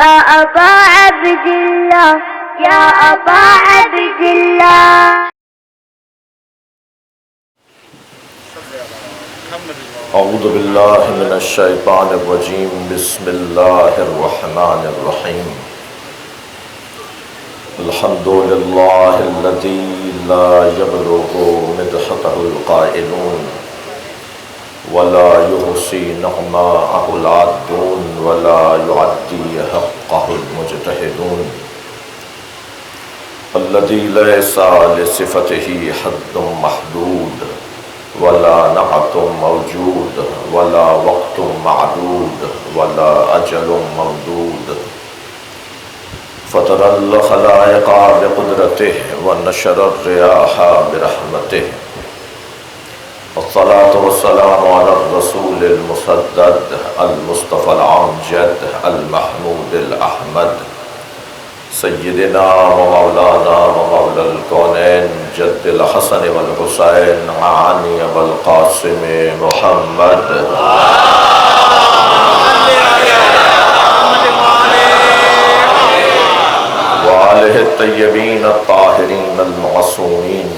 يا أبا عبد الله يا أبا عبد الله. اعوذ باللہ من الشیطان الرجیم بسم اللہ الرحمن الرحیم الحمد للہ الذی لا یبلغ مدحته القائلون ولا يحصي نعماءه العادون ولا يعدي حقه المجتهدون الذي ليس لصفته حد محدود ولا نعت موجود ولا وقت معدود ولا أجل ممدود فطر الخلائق بقدرته ونشر الرياح برحمته والصلاة والسلام على الرسول المسدد المصطفى العمجد المحمود الأحمد سیدنا و مولانا و مولا الکونین جد الحسن والحسین عانی والقاسم محمد وآلہ الطیبین الطاہرین المعصومین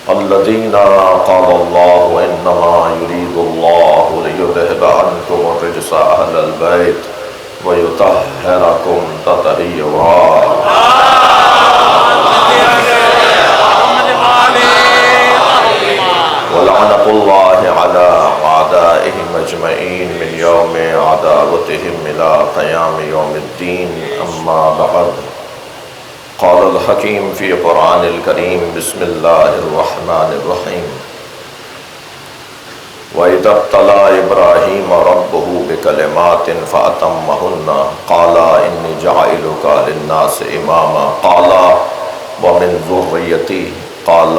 الذین قال اللہ انما یرید اللہ لیذہب عنکم الرجس اہل البیت وَيُطَهِّرَكُمْ تَطْهِيرًا. وَلَعْنَةُ اللَّهِ عَلَى أَعْدَائِهِمْ أَجْمَعِينَ مِنْ يَوْمِ عَدَاوَتِهِمْ إِلَى قِيَامِ يَوْمِ الدِّينِ أَمَّا بَعْدُ قال الحكيم في قرآن الكريم بسم الله الرحمن الرحيم وَإِذَا ابْتَلَىٰ إِبْرَاهِيمَ رَبُّهُ بِكَلِمَاتٍ فَأَتَمَّهُنَّ قَالَ إِنِّي جَاعِلُكَ لِلنَّاسِ إِمَامًا قَالَ وَمِنْ ذُرِّيَّتِي قَالَ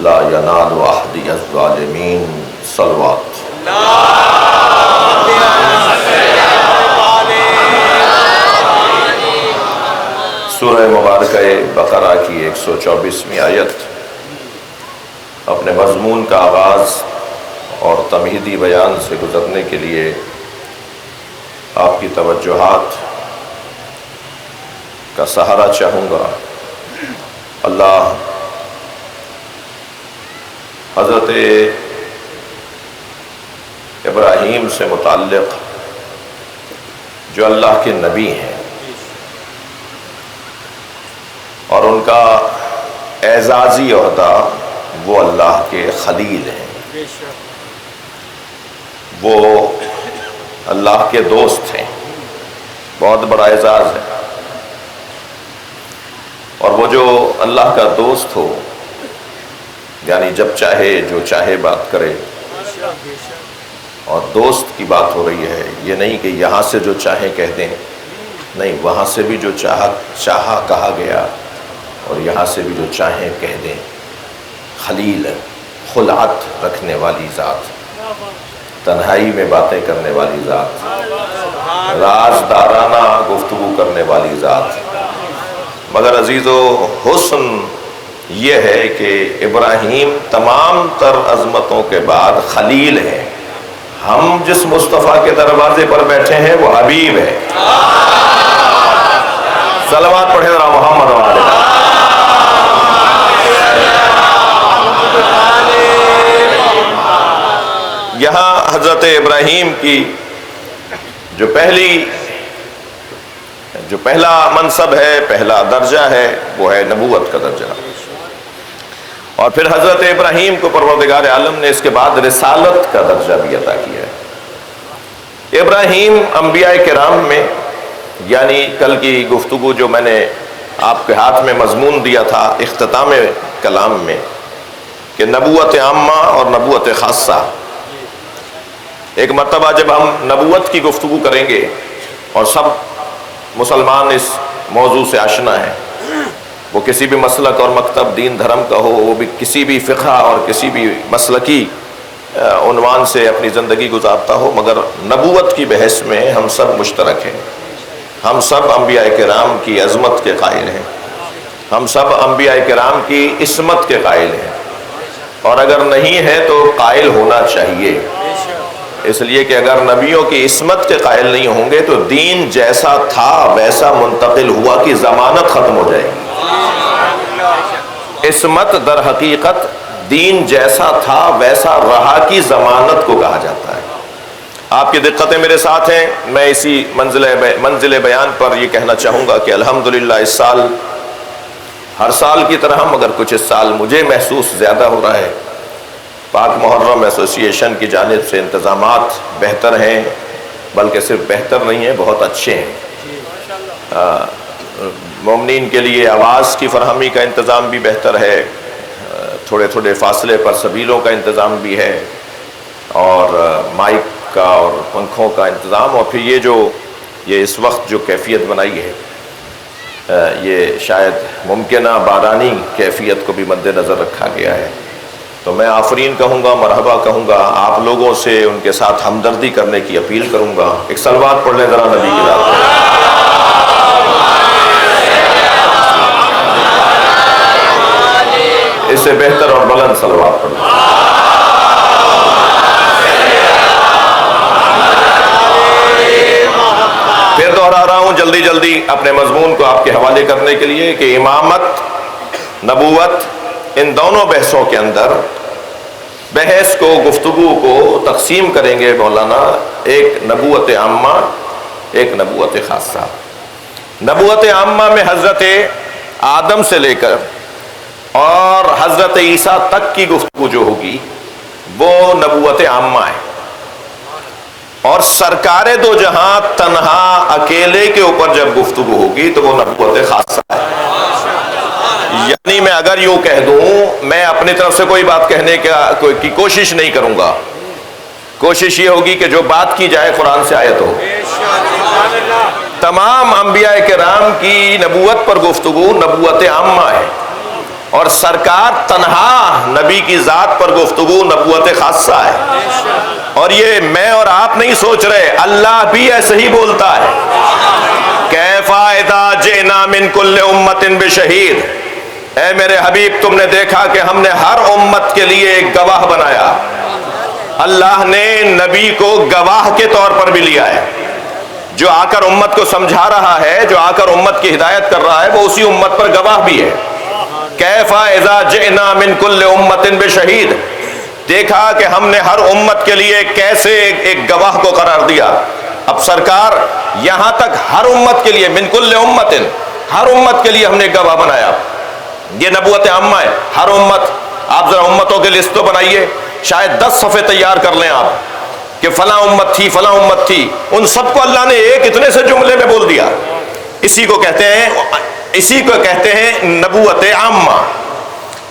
لَا يَنَالُ عَهْدِيَ الظَّالِمِينَ. صلوات. سورہ مبارکہ بقرہ کی 124ویں آیت اپنے مضمون کا آغاز اور تمہیدی بیان سے گزرنے کے لیے آپ کی توجہات کا سہارا چاہوں گا. اللہ حضرت ابراہیم سے متعلق جو اللہ کے نبی ہیں اور ان کا اعزازی عہدہ وہ اللہ کے خلیل ہیں، وہ اللہ کے دوست ہیں، بہت بڑا اعزاز ہے. اور وہ جو اللہ کا دوست ہو یعنی جب چاہے جو چاہے بات کرے، اور دوست کی بات ہو رہی ہے، یہ نہیں کہ یہاں سے جو چاہے کہہ دیں، نہیں، وہاں سے بھی جو چاہا کہا گیا اور یہاں سے بھی جو چاہیں کہہ دیں. خلیل، خلعت رکھنے والی ذات، تنہائی میں باتیں کرنے والی ذات، رازدارانہ گفتگو کرنے والی ذات. مگر عزیزو، حسن یہ ہے کہ ابراہیم تمام تر عظمتوں کے بعد خلیل ہے. ہم جس مصطفیٰ کے دروازے پر بیٹھے ہیں وہ حبیب ہے. صلوات پڑھیں ذرا محمد والے. یہاں حضرت ابراہیم کی جو پہلا منصب ہے، پہلا درجہ ہے، وہ ہے نبوت کا درجہ. اور پھر حضرت ابراہیم کو پروردگار عالم نے اس کے بعد رسالت کا درجہ بھی عطا کیا ہے. ابراہیم انبیاء کرام میں، یعنی کل کی گفتگو جو میں نے آپ کے ہاتھ میں مضمون دیا تھا اختتام کلام میں، کہ نبوت عامہ اور نبوت خاصہ. ایک مرتبہ جب ہم نبوت کی گفتگو کریں گے، اور سب مسلمان اس موضوع سے آشنا ہیں، وہ کسی بھی مسلک اور مکتب دین دھرم کا ہو، وہ بھی کسی بھی فقہ اور کسی بھی مسلکی عنوان سے اپنی زندگی گزارتا ہو، مگر نبوت کی بحث میں ہم سب مشترک ہیں. ہم سب انبیاء کرام کی عظمت کے قائل ہیں، ہم سب انبیاء کرام کی عصمت کے قائل ہیں، اور اگر نہیں ہے تو قائل ہونا چاہیے. اس لیے کہ اگر نبیوں کی عصمت کے قائل نہیں ہوں گے تو دین جیسا تھا ویسا منتقل ہوا کی ضمانت ختم ہو جائے گی۔ عصمت در حقیقت دین جیسا تھا ویسا رہا کی ضمانت کو کہا جاتا ہے۔ آپ کی دقتیں میرے ساتھ ہیں، میں اسی منزل بیان پر یہ کہنا چاہوں گا کہ الحمدللہ اس سال ہر سال کی طرح مگر کچھ اس سال مجھے محسوس زیادہ ہو رہا ہے، پاک محرم ایسوسی ایشن کی جانب سے انتظامات بہتر ہیں، بلکہ صرف بہتر نہیں ہیں، بہت اچھے ہیں۔ مومنین کے لیے آواز کی فراہمی کا انتظام بھی بہتر ہے، تھوڑے تھوڑے فاصلے پر سبیلوں کا انتظام بھی ہے، اور مائک کا اور پنکھوں کا انتظام، اور پھر یہ اس وقت جو کیفیت بنائی ہے یہ شاید ممکنہ بارانی کیفیت کو بھی مد نظر رکھا گیا ہے۔ تو میں آفرین کہوں گا، مرحبا کہوں گا، آپ لوگوں سے ان کے ساتھ ہمدردی کرنے کی اپیل کروں گا۔ ایک صلوات پڑھ لیں ذرا نبی کی ذات پر۔ اس سے بہتر اور بلند صلوات پڑھ لیں۔ پھر دوہرا رہا ہوں جلدی جلدی اپنے مضمون کو آپ کے حوالے کرنے کے لیے کہ امامت، نبوت، ان دونوں بحثوں کے اندر بحث کو، گفتگو کو تقسیم کریں گے مولانا، ایک نبوت عامہ، ایک نبوت خاصہ۔ نبوت عامہ میں حضرت آدم سے لے کر اور حضرت عیسیٰ تک کی گفتگو جو ہوگی وہ نبوت عامہ ہے، اور سرکار دو جہاں تنہا اکیلے کے اوپر جب گفتگو ہوگی تو وہ نبوت خاصہ ہے۔ یعنی میں اگر یوں کہہ دوں، میں اپنی طرف سے کوئی بات کہنے کی کوشش نہیں کروں گا، کوشش یہ ہوگی کہ جو بات کی جائے قرآن سے آیت ہو۔ تمام انبیاء کرام کی نبوت پر گفتگو نبوت عامہ ہے، اور سرکار تنہا نبی کی ذات پر گفتگو نبوت خاصہ ہے۔ اور یہ میں اور آپ نہیں سوچ رہے، اللہ بھی ایسے ہی بولتا ہے۔ کیف اذا جئنا من کل امت بشہید، اے میرے حبیب تم نے دیکھا کہ ہم نے ہر امت کے لیے ایک گواہ بنایا۔ اللہ نے نبی کو گواہ کے طور پر بھی لیا ہے، جو آ کر امت کو سمجھا رہا ہے، جو آ کر امت کی ہدایت کر رہا ہے، وہ اسی امت پر گواہ بھی ہے۔ کیف اذا جئنا من کل امت بشہید، دیکھا کہ ہم نے ہر امت کے لیے کیسے ایک گواہ کو قرار دیا۔ اب سرکار یہاں تک ہر امت کے لیے، من کل امت، ہر امت کے لیے ہم نے گواہ بنایا، یہ نبوت عامہ ہے۔ ہر امت، آپ ذرا امتوں کے لسٹ تو بنائیے، شاید 10 صفحے تیار کر لیں آپ کہ فلاں امت تھی، فلاں امت تھی، ان سب کو اللہ نے ایک اتنے سے جملے میں بول دیا۔ اسی کو کہتے ہیں نبوت عامہ۔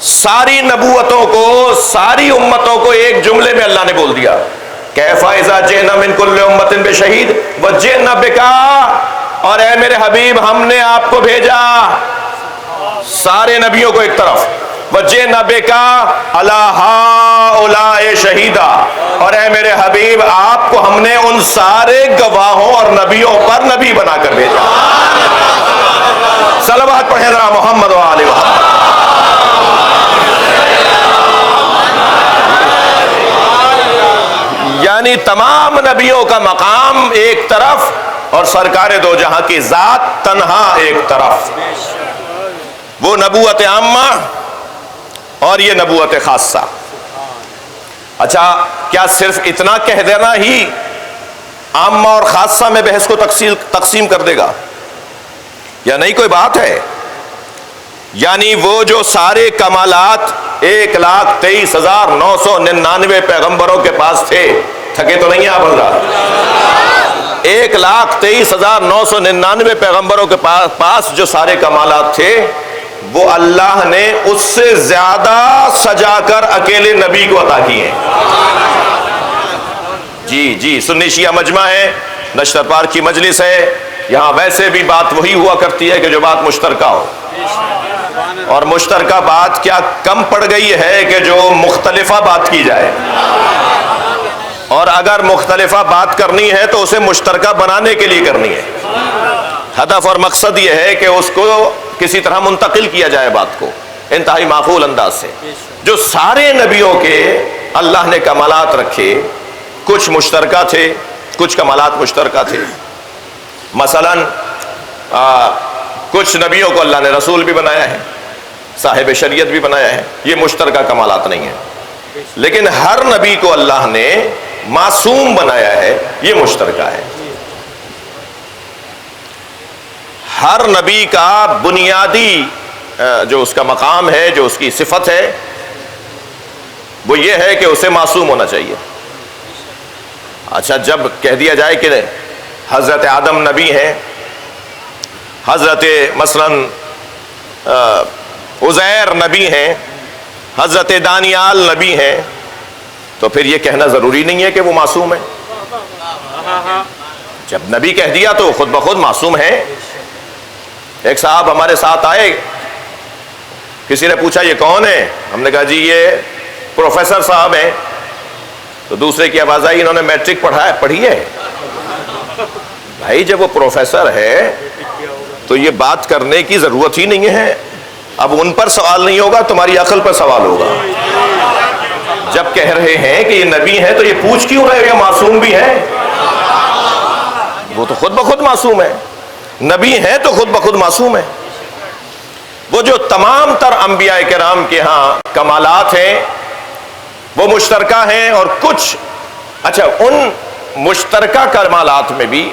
ساری نبوتوں کو، ساری امتوں کو ایک جملے میں اللہ نے بول دیا، کیف اذا جئنا من کل امت بشہید وجئنا بک، اور اے میرے حبیب ہم نے آپ کو بھیجا سارے نبیوں کو ایک طرف، وجئنا بک علی ہؤلاء شہیدا، اور اے میرے حبیب آپ کو ہم نے ان سارے گواہوں اور نبیوں پر نبی بنا کر بھیجا۔ صلوات پڑھیں ذرا محمد و آل محمد۔ یعنی تمام نبیوں کا مقام ایک طرف اور سرکار دو جہاں کی ذات تنہا ایک طرف، وہ نبوت عامہ اور یہ نبوت خاصہ۔ اچھا، کیا صرف اتنا کہہ دینا ہی عامہ اور خاصہ میں بحث کو تقسیم کر دے گا، یا نہیں کوئی بات ہے؟ یعنی وہ جو سارے کمالات 1,23,999 پیغمبروں کے پاس تھے، تھکے تو نہیں آپ حضرات؟ 1,23,999 پیغمبروں کے پاس جو سارے کمالات تھے وہ اللہ نے اس سے زیادہ سجا کر اکیلے نبی کو عطا کیے ہیں۔ جی سنی شیعہ مجمع ہے، نشتر پارک کی مجلس ہے، یہاں ویسے بھی بات وہی ہوا کرتی ہے کہ جو بات مشترکہ ہو، اور مشترکہ بات کیا کم پڑ گئی ہے کہ جو مختلفہ بات کی جائے، اور اگر مختلفہ بات کرنی ہے تو اسے مشترکہ بنانے کے لیے کرنی ہے۔ ہدف اور مقصد یہ ہے کہ اس کو کسی طرح منتقل کیا جائے بات کو انتہائی معقول انداز سے۔ جو سارے نبیوں کے اللہ نے کمالات رکھے، کچھ مشترکہ تھے، کچھ کمالات مشترکہ تھے. مثلا کچھ نبیوں کو اللہ نے رسول بھی بنایا ہے، صاحب شریعت بھی بنایا ہے، یہ مشترکہ کمالات نہیں ہیں. لیکن ہر نبی کو اللہ نے معصوم بنایا ہے، یہ مشترکہ ہے. ہر نبی کا بنیادی جو اس کا مقام ہے، جو اس کی صفت ہے، وہ یہ ہے کہ اسے معصوم ہونا چاہیے. اچھا، جب کہہ دیا جائے کہ حضرت آدم نبی ہیں، حضرت مثلا عزیر نبی ہیں، حضرت دانیال نبی ہیں، تو پھر یہ کہنا ضروری نہیں ہے کہ وہ معصوم ہیں. جب نبی کہہ دیا تو خود بخود معصوم ہیں. ایک صاحب ہمارے ساتھ آئے، کسی نے پوچھا یہ کون ہے؟ ہم نے کہا جی یہ پروفیسر صاحب ہیں. تو دوسرے کی آواز آئی انہوں نے میٹرک پڑھی ہے. بھائی جب وہ پروفیسر ہے تو یہ بات کرنے کی ضرورت ہی نہیں ہے. اب ان پر سوال نہیں ہوگا، تمہاری عقل پر سوال ہوگا. جب کہہ رہے ہیں کہ یہ نبی ہیں تو یہ پوچھ کیوں رہے یہ معصوم بھی ہیں؟ وہ تو خود بخود معصوم ہے. نبی ہیں تو خود بخود معصوم ہے. وہ جو تمام تر انبیاء کرام کے ہاں کمالات ہیں وہ مشترکہ ہیں، اور کچھ اچھا ان مشترکہ کمالات میں بھی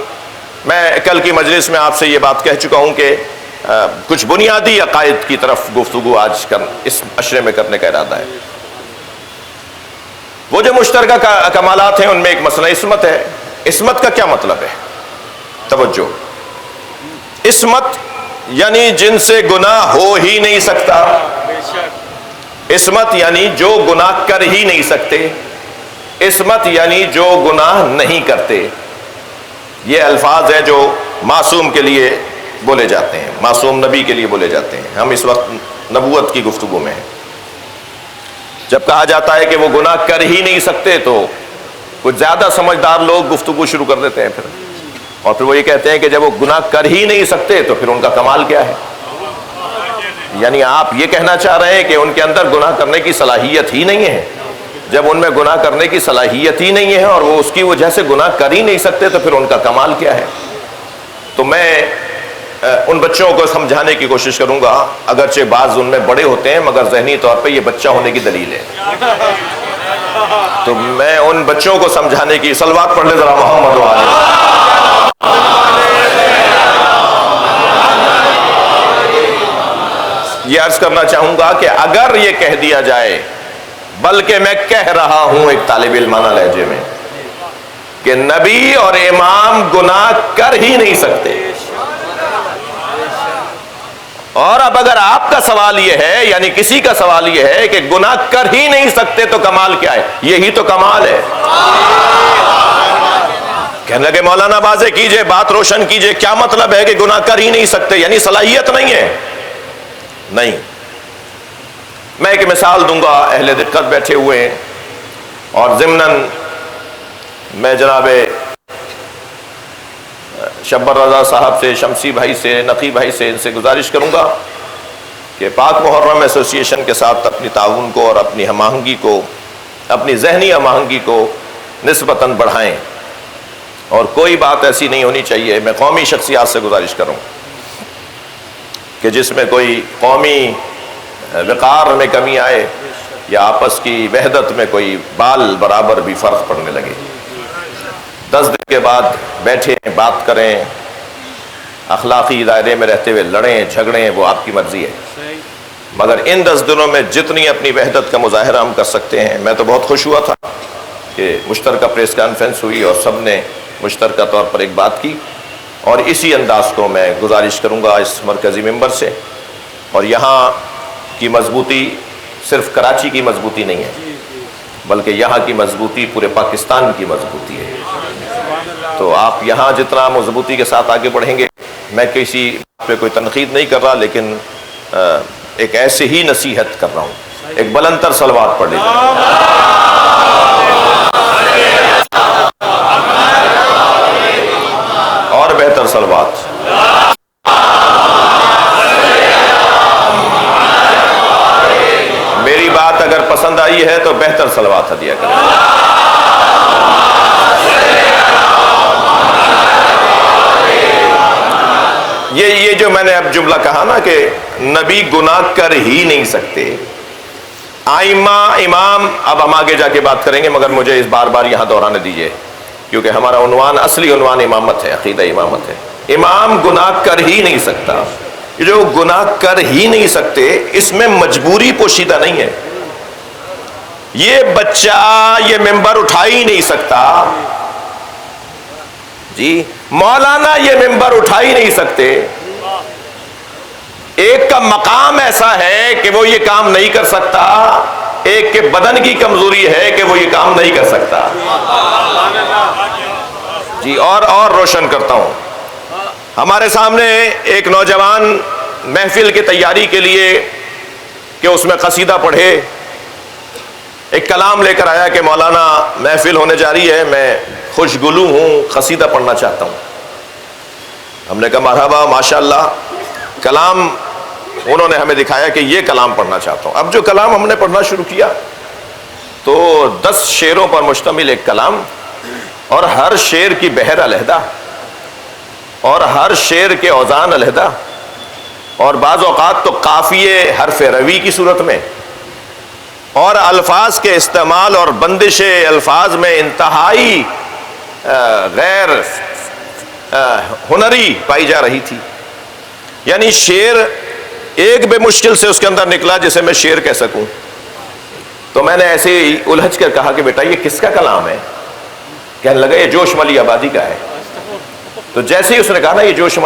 میں کل کی مجلس میں آپ سے یہ بات کہہ چکا ہوں کہ کچھ بنیادی عقائد کی طرف گفتگو آج اس عشرے میں کرنے کا ارادہ ہے. وہ جو مشترکہ کمالات ہیں ان میں ایک مسئلہ عصمت ہے. عصمت کا کیا مطلب ہے؟ توجہ. عصمت یعنی جن سے گناہ ہو ہی نہیں سکتا. عصمت یعنی جو گناہ کر ہی نہیں سکتے. عصمت یعنی جو گناہ نہیں کرتے. یہ الفاظ ہیں جو معصوم کے لیے بولے جاتے ہیں، معصوم نبی کے لیے بولے جاتے ہیں. ہم اس وقت نبوت کی گفتگو میں ہیں. جب کہا جاتا ہے کہ وہ گناہ کر ہی نہیں سکتے تو کچھ زیادہ سمجھدار لوگ گفتگو شروع کر دیتے ہیں پھر، اور پھر وہ یہ کہتے ہیں کہ جب وہ گناہ کر ہی نہیں سکتے تو پھر ان کا کمال کیا ہے؟ یعنی آپ یہ کہنا چاہ رہے ہیں کہ ان کے اندر گناہ کرنے کی صلاحیت ہی نہیں ہے. جب ان میں گناہ کرنے کی صلاحیت ہی نہیں ہے اور وہ اس کی وجہ سے گناہ کر ہی نہیں سکتے تو پھر ان کا کمال کیا ہے؟ تو میں ان بچوں کو سمجھانے کی کوشش کروں گا، اگرچہ بعض ان میں بڑے ہوتے ہیں مگر ذہنی طور پہ یہ بچہ ہونے کی دلیل ہے. تو میں ان بچوں کو سمجھانے کی، صلوات پڑھ لیں ذرا محمد و آلہ. یہ عرض کرنا چاہوں گا کہ اگر یہ کہہ دیا جائے، بلکہ میں کہہ رہا ہوں ایک طالب علمانہ لہجے میں، کہ نبی اور امام گناہ کر ہی نہیں سکتے، اور اب اگر آپ کا سوال یہ ہے، یعنی کسی کا سوال یہ ہے کہ گناہ کر ہی نہیں سکتے تو کمال کیا ہے؟ یہی تو کمال ہے. کہنے لگے مولانا واضح کیجئے، بات روشن کیجئے، کیا مطلب ہے کہ گناہ کر ہی نہیں سکتے؟ یعنی صلاحیت نہیں ہے؟ نہیں. میں ایک مثال دوں گا. اہل دقت بیٹھے ہوئے ہیں اور ضمناً میں جناب شبر رضا صاحب سے، شمسی بھائی سے، نقی بھائی سے، ان سے گزارش کروں گا کہ پاک محرم ایسوسی ایشن کے ساتھ اپنی تعاون کو اور اپنی ہم آہنگی کو، اپنی ذہنی ہم آہنگی کو نسبتاً بڑھائیں. اور کوئی بات ایسی نہیں ہونی چاہیے، میں قومی شخصیات سے گزارش کروں کہ جس میں کوئی قومی وقار میں کمی آئے یا آپس کی وحدت میں کوئی بال برابر بھی فرق پڑنے لگے. 10 دن کے بعد بیٹھیں، بات کریں، اخلاقی دائرے میں رہتے ہوئے لڑیں جھگڑیں، وہ آپ کی مرضی ہے. مگر ان 10 دنوں میں جتنی اپنی وحدت کا مظاہرہ ہم کر سکتے ہیں. میں تو بہت خوش ہوا تھا کہ مشترکہ پریس کانفرنس ہوئی اور سب نے مشترکہ طور پر ایک بات کی، اور اسی انداز کو میں گزارش کروں گا اس مرکزی ممبر سے. اور یہاں کی مضبوطی صرف کراچی کی مضبوطی نہیں ہے، بلکہ یہاں کی مضبوطی پورے پاکستان کی مضبوطی ہے. تو آپ یہاں جتنا مضبوطی کے ساتھ آگے بڑھیں گے، میں کسی پہ کوئی تنقید نہیں کر رہا، لیکن ایک ایسے ہی نصیحت کر رہا ہوں. ایک بلند تر صلوات پڑھ لیجیے. اور بہتر صلوات. میری بات اگر پسند آئی ہے تو بہتر صلوات ہدیہ کریں. یہ جو میں نے اب جملہ کہا نا کہ نبی گناہ کر ہی نہیں سکتے، آئمہ امام، اب ہم آگے جا کے بات کریں گے، مگر مجھے اس بار بار یہاں دہرانے دیجئے کیونکہ ہمارا عنوان، اصلی عنوان امامت ہے، عقیدہ امامت ہے۔ امام گناہ کر ہی نہیں سکتا، یہ جو گناہ کر ہی نہیں سکتے اس میں مجبوری پوشیدہ نہیں ہے۔ یہ بچہ یہ ممبر اٹھا ہی نہیں سکتا، جی مولانا یہ ممبر اٹھا ہی نہیں سکتے، ایک کا مقام ایسا ہے کہ وہ یہ کام نہیں کر سکتا، ایک کے بدن کی کمزوری ہے کہ وہ یہ کام نہیں کر سکتا۔ جی اور روشن کرتا ہوں، ہمارے سامنے ایک نوجوان محفل کی تیاری کے لیے کہ اس میں قصیدہ پڑھے ایک کلام لے کر آیا کہ مولانا محفل ہونے جا رہی ہے، میں خوشگلو ہوں، قصیدہ پڑھنا چاہتا ہوں۔ ہم نے کہا مرحبا، ماشاءاللہ۔ کلام انہوں نے ہمیں دکھایا کہ یہ کلام پڑھنا چاہتا ہوں۔ اب جو کلام ہم نے پڑھنا شروع کیا تو 10 شعروں پر مشتمل ایک کلام، اور ہر شعر کی بحر علیحدہ، اور ہر شعر کے اوزان علیحدہ، اور بعض اوقات تو قافیے حرف روی کی صورت میں، اور الفاظ کے استعمال اور بندش الفاظ میں انتہائی غیر ہنری پائی جا رہی تھی۔ یعنی شعر ایک بے مشکل سے اس کے اندر نکلا جسے میں شعر کہہ سکوں۔ تو میں نے ایسے ہی الجھ کر کہا کہ بیٹا یہ کس کا کلام ہے؟ کہنے لگا یہ جوش ملی آبادی کا ہے۔ تو جیسے ہی اس نے کہا نا یہ جوش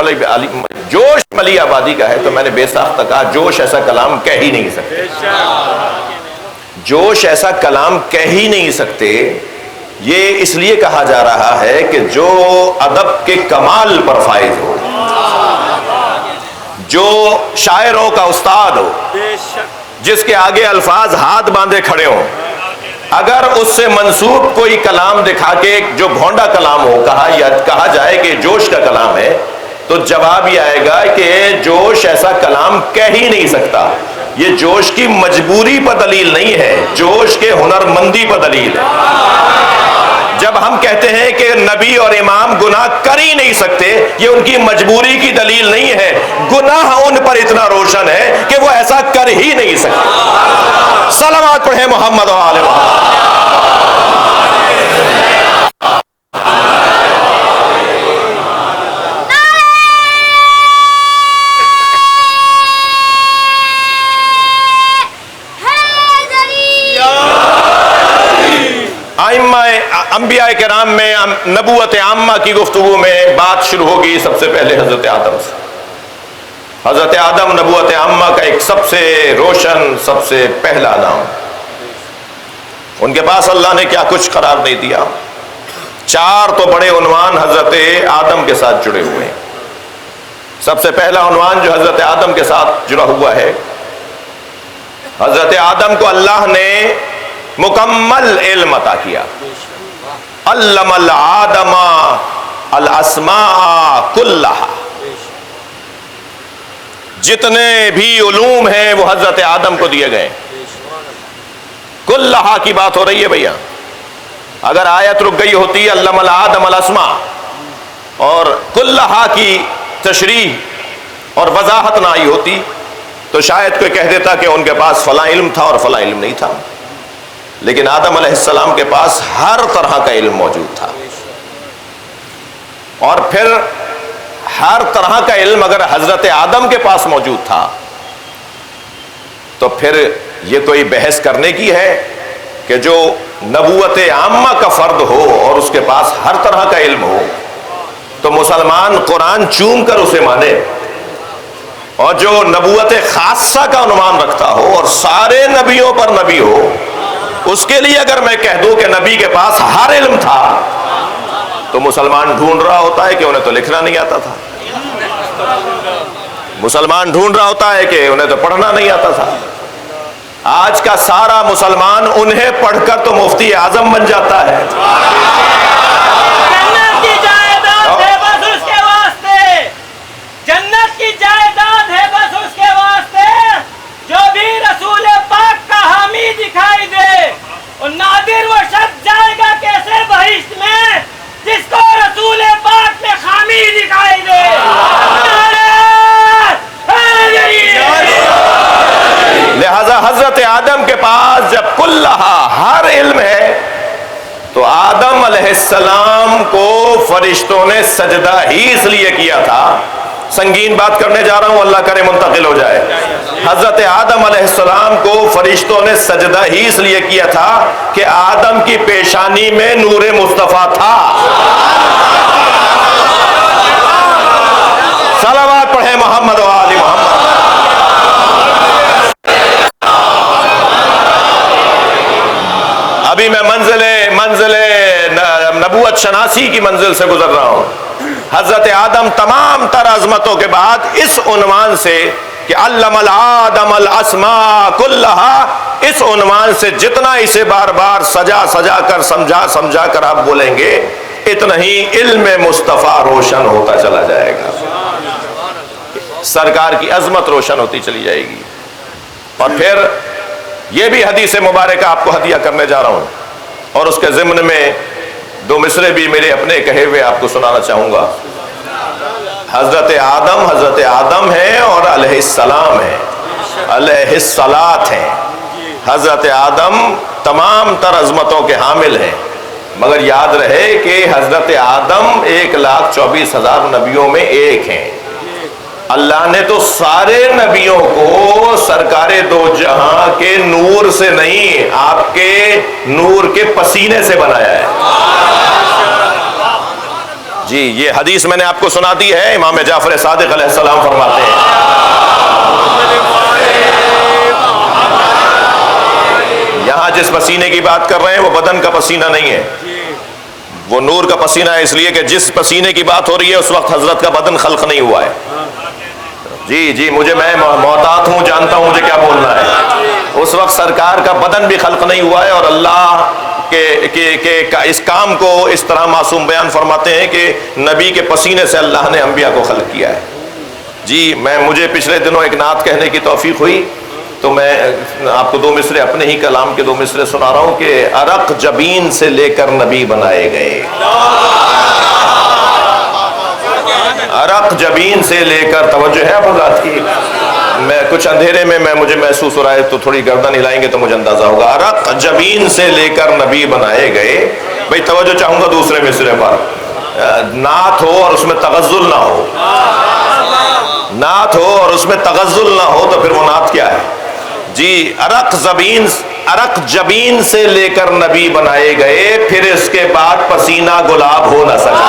ملی آبادی کا ہے، تو میں نے بے ساختہ کہا جوش ایسا کلام کہہ ہی نہیں سکتے، جوش ایسا کلام کہہ ہی نہیں سکتے۔ یہ اس لیے کہا جا رہا ہے کہ جو ادب کے کمال پر فائز ہو، جو شاعروں کا استاد ہو، جس کے آگے الفاظ ہاتھ باندھے کھڑے ہوں، اگر اس سے منسوب کوئی کلام دکھا کے جو بھونڈا کلام ہو کہا جائے کہ جوش کا کلام ہے، تو جواب یہ آئے گا کہ جوش ایسا کلام کہہ ہی نہیں سکتا۔ یہ جوش کی مجبوری پر دلیل نہیں ہے، جوش کے ہنرمندی پر دلیل ہے۔ جب ہم کہتے ہیں کہ نبی اور امام گناہ کر ہی نہیں سکتے، یہ ان کی مجبوری کی دلیل نہیں ہے، گناہ ان پر اتنا روشن ہے کہ وہ ایسا کر ہی نہیں سکتے۔ صلوات پڑھیں محمد و آل محمد۔ انبیاء کرام میں نبوت عامہ کی گفتگو میں بات شروع ہوگی سب سے پہلے حضرت آدم سے۔ حضرت آدم نبوت عامہ کا ایک سب سے روشن، سب سے پہلا نام۔ ان کے پاس اللہ نے کیا کچھ قرار نہیں دیا۔ 4 تو بڑے عنوان حضرت آدم کے ساتھ جڑے ہوئے ہیں۔ سب سے پہلا عنوان جو حضرت آدم کے ساتھ جڑا ہوا ہے، حضرت آدم کو اللہ نے مکمل علم عطا کیا۔ علم الآدم الاسماء کلہا، جتنے بھی علوم ہیں وہ حضرت آدم کو دیے گئے۔ کلہا کی بات ہو رہی ہے بھیا، اگر آیت رک گئی ہوتی علم الآدم الاسماء اور کلہا کی تشریح اور وضاحت نہ آئی ہوتی تو شاید کوئی کہہ دیتا کہ ان کے پاس فلاں علم تھا اور فلاں علم نہیں تھا، لیکن آدم علیہ السلام کے پاس ہر طرح کا علم موجود تھا۔ اور پھر ہر طرح کا علم اگر حضرت آدم کے پاس موجود تھا تو پھر یہ کوئی بحث کرنے کی ہے کہ جو نبوت عامہ کا فرد ہو اور اس کے پاس ہر طرح کا علم ہو تو مسلمان قرآن چوم کر اسے مانے، اور جو نبوت خاصہ کا عنوان رکھتا ہو اور سارے نبیوں پر نبی ہو، اس کے لیے اگر میں کہہ دوں کہ نبی کے پاس ہر علم تھا تو مسلمان ڈھونڈ رہا ہوتا ہے کہ انہیں تو لکھنا نہیں آتا تھا، مسلمان ڈھونڈ رہا ہوتا ہے کہ انہیں تو پڑھنا نہیں آتا تھا۔ آج کا سارا مسلمان انہیں پڑھ کر تو مفتی اعظم بن جاتا ہے۔ جنت کی جائیداد ہے بس اس کے واسطے، جنت کی جائیداد ہے بس اس کے واسطے، جو بھی رسول پاک کا حامی دکھائی دے اور نادر و شد جائے گا کیسے بہشت میں، جس کو رسول پاک میں خامی دکھائی دے۔ نعرہ السلام کو فرشتوں نے سجدہ ہی اس لیے کیا تھا، سنگین بات کرنے جا رہا ہوں، اللہ کرے منتقل ہو جائے، حضرت آدم علیہ السلام کو فرشتوں نے سجدہ ہی اس لیے کیا تھا کہ آدم کی پیشانی میں نور مصطفیٰ تھا۔ صلوات پڑھیں محمد و آل محمد۔ ابھی میں منزل نبوت شناسی کی منزل سے گزر رہا ہوں۔ حضرت آدم تمام تر عظمتوں کے بعد اس عنوان سے کہ علم الآدم الاسماء کلہا، اس عنوان سے جتنا اسے بار بار سجا کر سمجھا کر آپ بولیں گے، اتنا ہی علم مصطفیٰ روشن ہوتا چلا جائے گا، سرکار کی عظمت روشن ہوتی چلی جائے گی۔ اور پھر یہ بھی حدیث مبارکہ آپ کو ہدیہ کرنے جا رہا ہوں، اور اس کے ضمن میں دو مصرے بھی میرے اپنے کہے ہوئے آپ کو سنانا چاہوں گا۔ حضرت آدم ہیں اور علیہ السلام ہیں، علیہ الصلاۃ ہیں۔ حضرت آدم تمام تر عظمتوں کے حامل ہیں، مگر یاد رہے کہ حضرت آدم 1,24,000 نبیوں میں ایک ہیں۔ اللہ نے تو سارے نبیوں کو سرکار دو جہاں کے نور سے نہیں، آپ کے نور کے پسینے سے بنایا ہے۔ جی یہ حدیث میں نے آپ کو سنا دی ہے، امام جعفر صادق علیہ السلام فرماتے ہیں، یہاں جس پسینے کی بات کر رہے ہیں وہ بدن کا پسینہ نہیں ہے، وہ نور کا پسینہ ہے، اس لیے کہ جس پسینے کی بات ہو رہی ہے اس وقت حضرت کا بدن خلق نہیں ہوا ہے۔ جی میں محتاط ہوں، جانتا ہوں مجھے کیا بولنا ہے۔ اس وقت سرکار کا بدن بھی خلق نہیں ہوا ہے، اور اللہ کے اس کام کو اس طرح معصوم بیان فرماتے ہیں کہ نبی کے پسینے سے اللہ نے انبیاء کو خلق کیا ہے۔ جی مجھے پچھلے دنوں ایک نعت کہنے کی توفیق ہوئی، تو میں آپ کو دو مصرے اپنے ہی کلام کے دو مصرے سنا رہا ہوں کہ عرق جبین سے لے کر نبی بنائے گئے، عرق جبین سے لے کر، توجہ ہے آپ ذات کی، میں کچھ اندھیرے میں مجھے محسوس ہو رہا ہے تو تھوڑی گردن ہلائیں گے تو مجھے اندازہ ہوگا۔ عرق جبین سے لے کر نبی بنائے گئے۔ بھئی توجہ چاہوں گا دوسرے مصرے پر، نعت ہو اور اس میں تغزل نہ ہو، نعت ہو اور اس میں تغزل نہ ہو تو پھر وہ نعت کیا ہے؟ جی عرق جبین سے لے کر نبی بنائے گئے، پھر اس کے بعد پسینہ گلاب ہو نہ سکا۔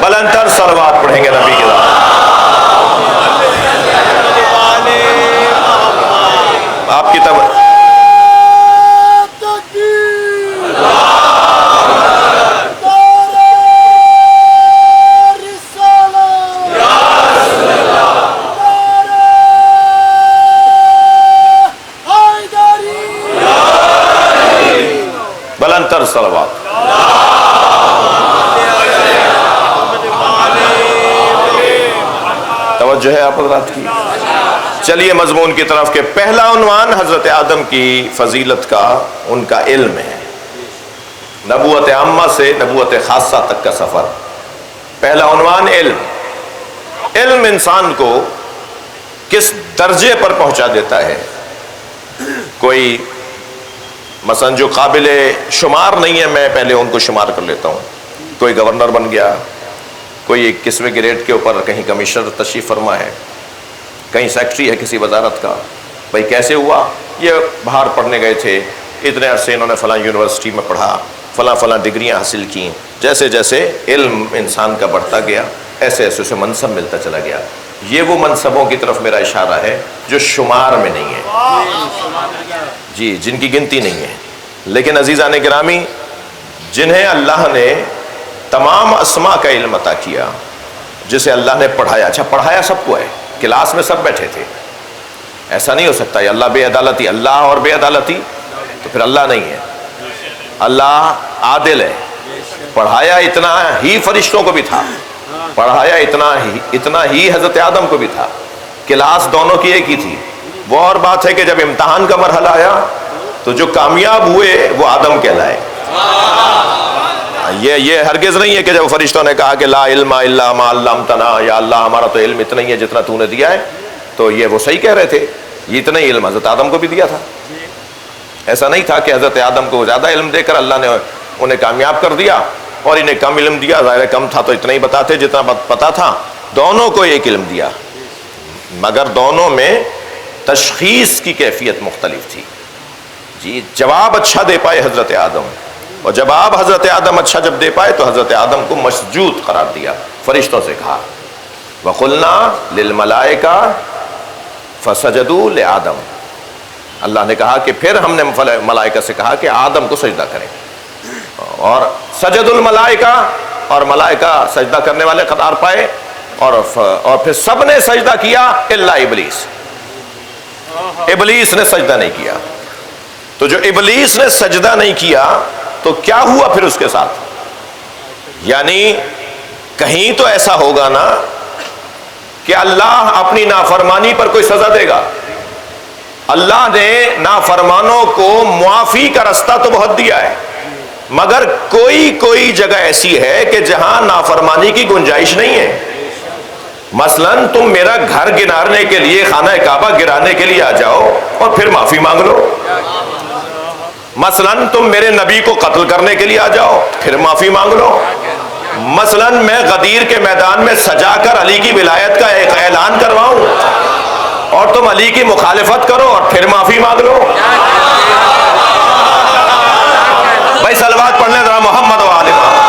بلندتر صلوات پڑھیں گے نبی کے ساتھ۔ آپ کی بلندتر صلوات۔ توجہ ہے آپ حضرات کی۔ چلیے مضمون کی طرف کہ پہلا عنوان حضرت آدم کی فضیلت کا ان کا علم ہے، نبوت عامہ سے نبوت خاصہ تک کا سفر۔ پہلا عنوان علم۔ علم انسان کو کس درجے پر پہنچا دیتا ہے۔ کوئی مثلا جو قابل شمار نہیں ہے، میں پہلے ان کو شمار کر لیتا ہوں۔ کوئی گورنر بن گیا، کوئی 21ویں گریڈ کے اوپر کہیں کمشنر تشریف فرما ہے، کہیں سیکٹری ہے کسی وزارت کا۔ بھئی کیسے ہوا؟ یہ باہر پڑھنے گئے تھے، اتنے عرصے انہوں نے فلاں یونیورسٹی میں پڑھا، فلاں ڈگریاں حاصل کیں۔ جیسے جیسے علم انسان کا بڑھتا گیا، ایسے ایسے اسے منصب ملتا چلا گیا۔ یہ وہ منصبوں کی طرف میرا اشارہ ہے جو شمار میں نہیں ہے، جی جن کی گنتی نہیں ہے۔ لیکن عزیزان گرامی، جنہیں اللہ نے تمام اسماء کا علم عطا کیا، جسے اللہ نے پڑھایا، اچھا پڑھایا سب کو ہے، کلاس میں سب بیٹھے تھے، ایسا نہیں ہو سکتا یہ اللہ بے عدالتی، اللہ اور بے عدالتی تو پھر اللہ نہیں ہے۔ اللہ عادل ہے، پڑھایا اتنا ہی فرشتوں کو بھی تھا، پڑھایا اتنا ہی حضرت آدم کو بھی تھا، کلاس دونوں کی ایک ہی تھی۔ وہ اور بات ہے کہ جب امتحان کا مرحلہ آیا تو جو کامیاب ہوئے وہ آدم کہلائے۔ یہ ہرگز نہیں ہے کہ جب فرشتوں نے کہا کہ لا علم الا ما علمتنا، یا اللہ ہمارا تو علم اتنا ہی ہے جتنا تو نے دیا ہے، تو یہ وہ صحیح کہہ رہے تھے، یہ اتنا ہی علم حضرت آدم کو بھی دیا تھا. ایسا نہیں تھا کہ حضرت آدم کو زیادہ علم دے کر اللہ نے انہیں کامیاب کر دیا اور انہیں کم علم دیا. ظاہر کم تھا تو اتنا ہی بتاتے جتنا پتا تھا. دونوں کو ایک علم دیا مگر دونوں میں تشخیص کی کیفیت مختلف تھی. جی جواب اچھا دے پائے حضرت آدم, اور جواب حضرت آدم اچھا جب دے پائے تو حضرت آدم کو مسجود قرار دیا. فرشتوں سے کہا وَقُلْنَا لِلْمَلَائِكَةِ فَسَجَدُوا لِآدَمَ. اللہ نے کہا کہ پھر ہم نے ملائکہ سے کہا کہ آدم کو سجدہ کریں, اور سجد الملائکہ, اور ملائکہ سجدہ کرنے والے قرار پائے, اور پھر سب نے سجدہ کیا الا ابلیس. ابلیس نے سجدہ نہیں کیا. تو جو ابلیس نے سجدہ نہیں کیا تو کیا ہوا پھر اس کے ساتھ؟ یعنی کہیں تو ایسا ہوگا نا کہ اللہ اپنی نافرمانی پر کوئی سزا دے گا. اللہ نے نافرمانوں کو معافی کا رستہ تو بہت دیا ہے, مگر کوئی جگہ ایسی ہے کہ جہاں نافرمانی کی گنجائش نہیں ہے. مثلا تم میرا گھر گرانے کے لیے, خانہ کعبہ گرانے کے لیے آ جاؤ اور پھر معافی مانگ لو. مثلا تم میرے نبی کو قتل کرنے کے لیے آ جاؤ پھر معافی مانگ لو. مثلا میں غدیر کے میدان میں سجا کر علی کی ولایت کا ایک اعلان کرواؤں اور تم علی کی مخالفت کرو اور پھر معافی مانگ لو. بھائی صلوات پڑھ لیں ذرا محمد و آل محمد.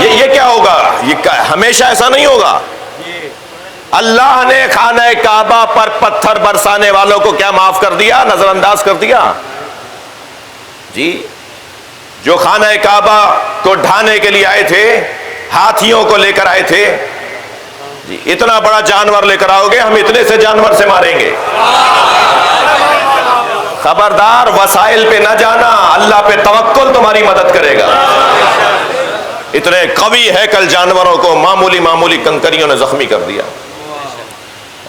جی یہ کیا ہوگا؟ یہ ہمیشہ ایسا نہیں ہوگا. اللہ نے خانہ کعبہ پر پتھر برسانے والوں کو کیا معاف کر دیا, نظر انداز کر دیا؟ جی جو خانہ کعبہ کو ڈھانے کے لیے آئے تھے, ہاتھیوں کو لے کر آئے تھے, جی اتنا بڑا جانور لے کر آؤ گے, ہم اتنے سے جانور سے ماریں گے. خبردار وسائل پہ نہ جانا, اللہ پہ توکل تمہاری مدد کرے گا. اتنے قوی ہیکل جانوروں کو معمولی کنکریوں نے زخمی کر دیا,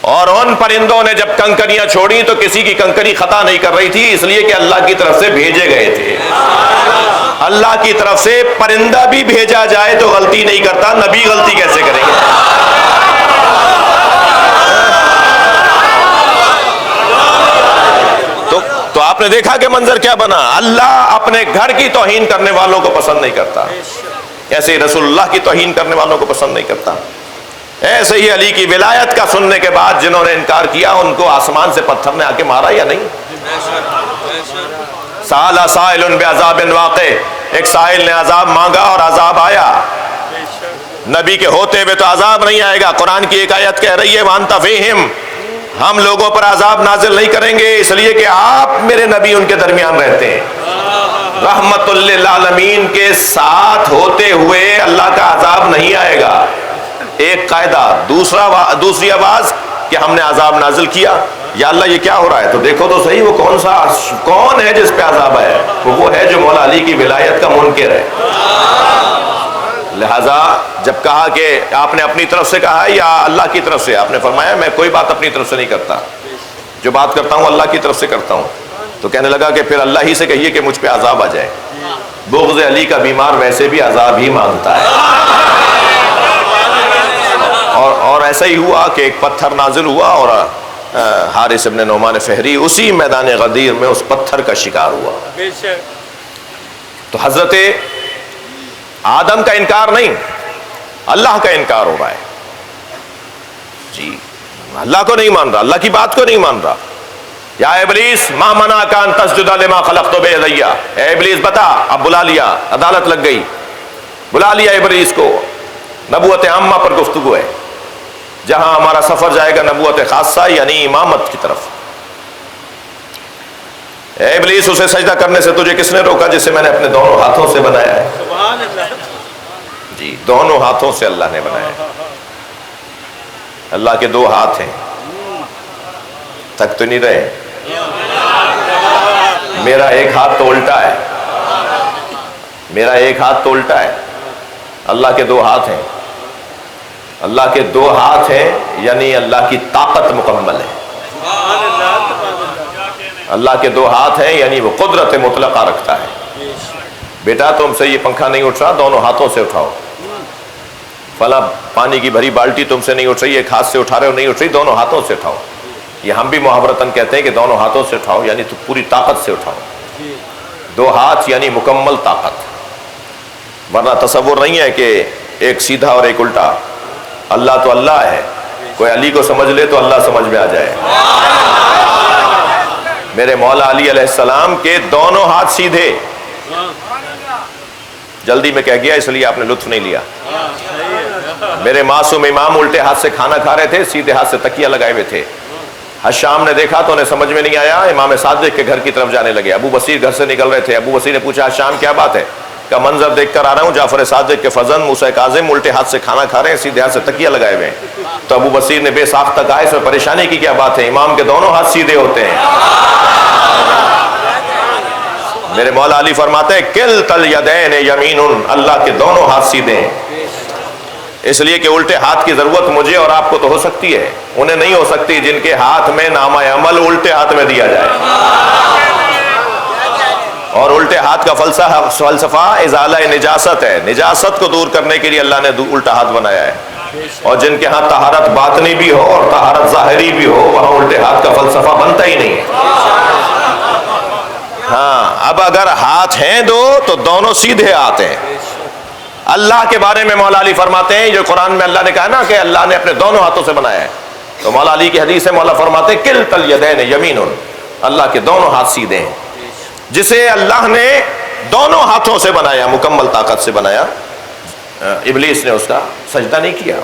اور ان پرندوں نے جب کنکریاں چھوڑی تو کسی کی کنکری خطا نہیں کر رہی تھی, اس لیے کہ اللہ کی طرف سے بھیجے گئے تھے. اللہ کی طرف سے پرندہ بھی بھیجا جائے تو غلطی نہیں کرتا, نبی غلطی کیسے کریں گے؟ تو آپ نے دیکھا کہ منظر کیا بنا. اللہ اپنے گھر کی توہین کرنے والوں کو پسند نہیں کرتا, ایسے ہی رسول اللہ کی توہین کرنے والوں کو پسند نہیں کرتا. ایسے ہی علی کی ولایت کا سننے کے بعد جنہوں نے انکار کیا ان کو آسمان سے پتھر نے آ کے مارا یا نہیں؟ سأل سائل بعذاب واقع, ایک سائل نے عذاب مانگا اور عذاب آیا. نبی کے ہوتے ہوئے تو عذاب نہیں آئے گا. قرآن کی ایک آیت کہہ رہی ہے وَأَنْتَ فِيهِمْ, ہم لوگوں پر عذاب نازل نہیں کریں گے اس لیے کہ آپ میرے نبی ان کے درمیان رہتے ہیں. رحمت للعالمین کے ساتھ ہوتے ہوئے اللہ کا عذاب نہیں آئے گا. ایک قاعدہ. دوسری آواز کہ ہم نے عذاب نازل کیا, یا اللہ یہ کیا ہو رہا ہے؟ تو دیکھو تو صحیح وہ کون ہے جس پہ عذاب ہے؟ وہ ہے جو مولا علی کی ولایت کا منکر ہے. لہذا جب کہا کہ آپ نے اپنی طرف سے کہا یا اللہ کی طرف سے, آپ نے فرمایا میں کوئی بات اپنی طرف سے نہیں کرتا, جو بات کرتا ہوں اللہ کی طرف سے کرتا ہوں. تو کہنے لگا کہ پھر اللہ ہی سے کہیے کہ مجھ پہ عذاب آ جائے. بغض علی کا بیمار ویسے بھی عذاب ہی مانگتا ہے. اور ایسا ہی ہوا کہ ایک پتھر نازل ہوا اور حارث ابن نعمان فہری اسی میدان غدیر میں اس پتھر کا شکار ہوا. تو حضرت آدم کا انکار نہیں, اللہ کا انکار ہو رہا ہے. جی اللہ کو نہیں مان رہا, اللہ کی بات کو نہیں مان رہا. یا ابلیس ما منعک ان تسجد لما خلقت بیدی, اے ابلیس بتا. اب بلا لیا, عدالت لگ گئی, بلا لیا ابلیس کو. نبوت عامہ پر گفتگو ہے, جہاں ہمارا سفر جائے گا نبوت خاصہ یعنی امامت کی طرف. اے ابلیس اسے سجدہ کرنے سے تجھے کس نے روکا جسے میں نے اپنے دونوں ہاتھوں سے بنایا ہے؟ سبحان اللہ. جی دونوں ہاتھوں سے اللہ نے بنایا ہے. اللہ کے دو ہاتھ ہیں, تک تو نہیں رہے. میرا ایک ہاتھ تو الٹا ہے, میرا ایک ہاتھ تو الٹا ہے. اللہ کے دو ہاتھ ہیں. اللہ کے دو ہاتھ ہیں یعنی اللہ کی طاقت مکمل ہے. اللہ کے دو ہاتھ ہیں یعنی وہ قدرت مطلقہ رکھتا ہے, بیٹا تم سے یہ پنکھا نہیں اٹھ رہا، دونوں ہاتھوں سے اٹھاؤ. فلاں پانی کی بھری بالٹی تم سے نہیں اٹھ رہی، ایک ہاتھ سے اٹھا رہے ہو، نہیں اٹھ رہی، دونوں ہاتھوں سے اٹھاؤ. یہ ہم بھی محاورتاً کہتے ہیں کہ دونوں ہاتھوں سے اٹھاؤ، یعنی تو پوری طاقت سے اٹھاؤ. 2 ہاتھ یعنی مکمل طاقت. ورنہ تصور نہیں ہے کہ ایک سیدھا اور ایک الٹا. اللہ تو اللہ ہے، کوئی علی کو سمجھ لے تو اللہ سمجھ میں آ جائے. میرے مولا علی علیہ السلام کے دونوں ہاتھ سیدھے. جلدی میں کہہ گیا اس لیے آپ نے لطف نہیں لیا. میرے معصوم امام الٹے ہاتھ سے کھانا کھا رہے تھے، سیدھے ہاتھ سے تکیہ لگائے ہوئے تھے. حشام نے دیکھا تو انہیں سمجھ میں نہیں آیا، امام صادق کے گھر کی طرف جانے لگے. ابو بصیر گھر سے نکل رہے تھے. ابو بصیر نے پوچھا حشام کیا بات ہے؟ کا منظر دیکھ کر آ رہا ہوں، جعفر صادق کے فرزند موسیٰ کاظم الٹے ہاتھ سے کھانا کھا رہے ہیں، سیدھے ہاتھ سے تکیہ لگائے ہوئے ہیں. تو ابو بصیر نے بے ساختہ کہا اس میں پریشانی کی کیا بات ہے، امام کے دونوں ہاتھ سیدھے ہوتے ہیں. میرے مولا علی فرماتے ہیں کلتا الیدین یمین، اللہ کے دونوں ہاتھ سیدھے ہیں. اس لیے کہ الٹے ہاتھ کی ضرورت مجھے اور آپ کو تو ہو سکتی ہے، انہیں نہیں ہو سکتی جن کے ہاتھ میں نامہ عمل الٹے ہاتھ میں دیا جائے. اور الٹے ہاتھ کا فلسفہ ازالہ نجاست ہے. نجاست کو دور کرنے کے لیے اللہ نے الٹا ہاتھ بنایا ہے. اور جن کے ہاں طہارت باطنی بھی ہو اور طہارت ظاہری بھی ہو، وہاں الٹے ہاتھ کا فلسفہ بنتا ہی نہیں ہے. ہاں اب اگر ہاتھ ہیں دو تو دونوں سیدھے ہاتھ ہیں. اللہ کے بارے میں مولا علی فرماتے ہیں، جو قرآن میں اللہ نے کہا نا کہ اللہ نے اپنے دونوں ہاتھوں سے بنایا ہے، تو مولا علی کی حدیث ہے، مولا فرماتے ہیں کلتا الیدین یمین، اللہ کے دونوں ہاتھ سیدھے ہیں. جسے اللہ نے دونوں ہاتھوں سے بنایا، مکمل طاقت سے بنایا، ابلیس نے اس کا سجدہ نہیں کیا.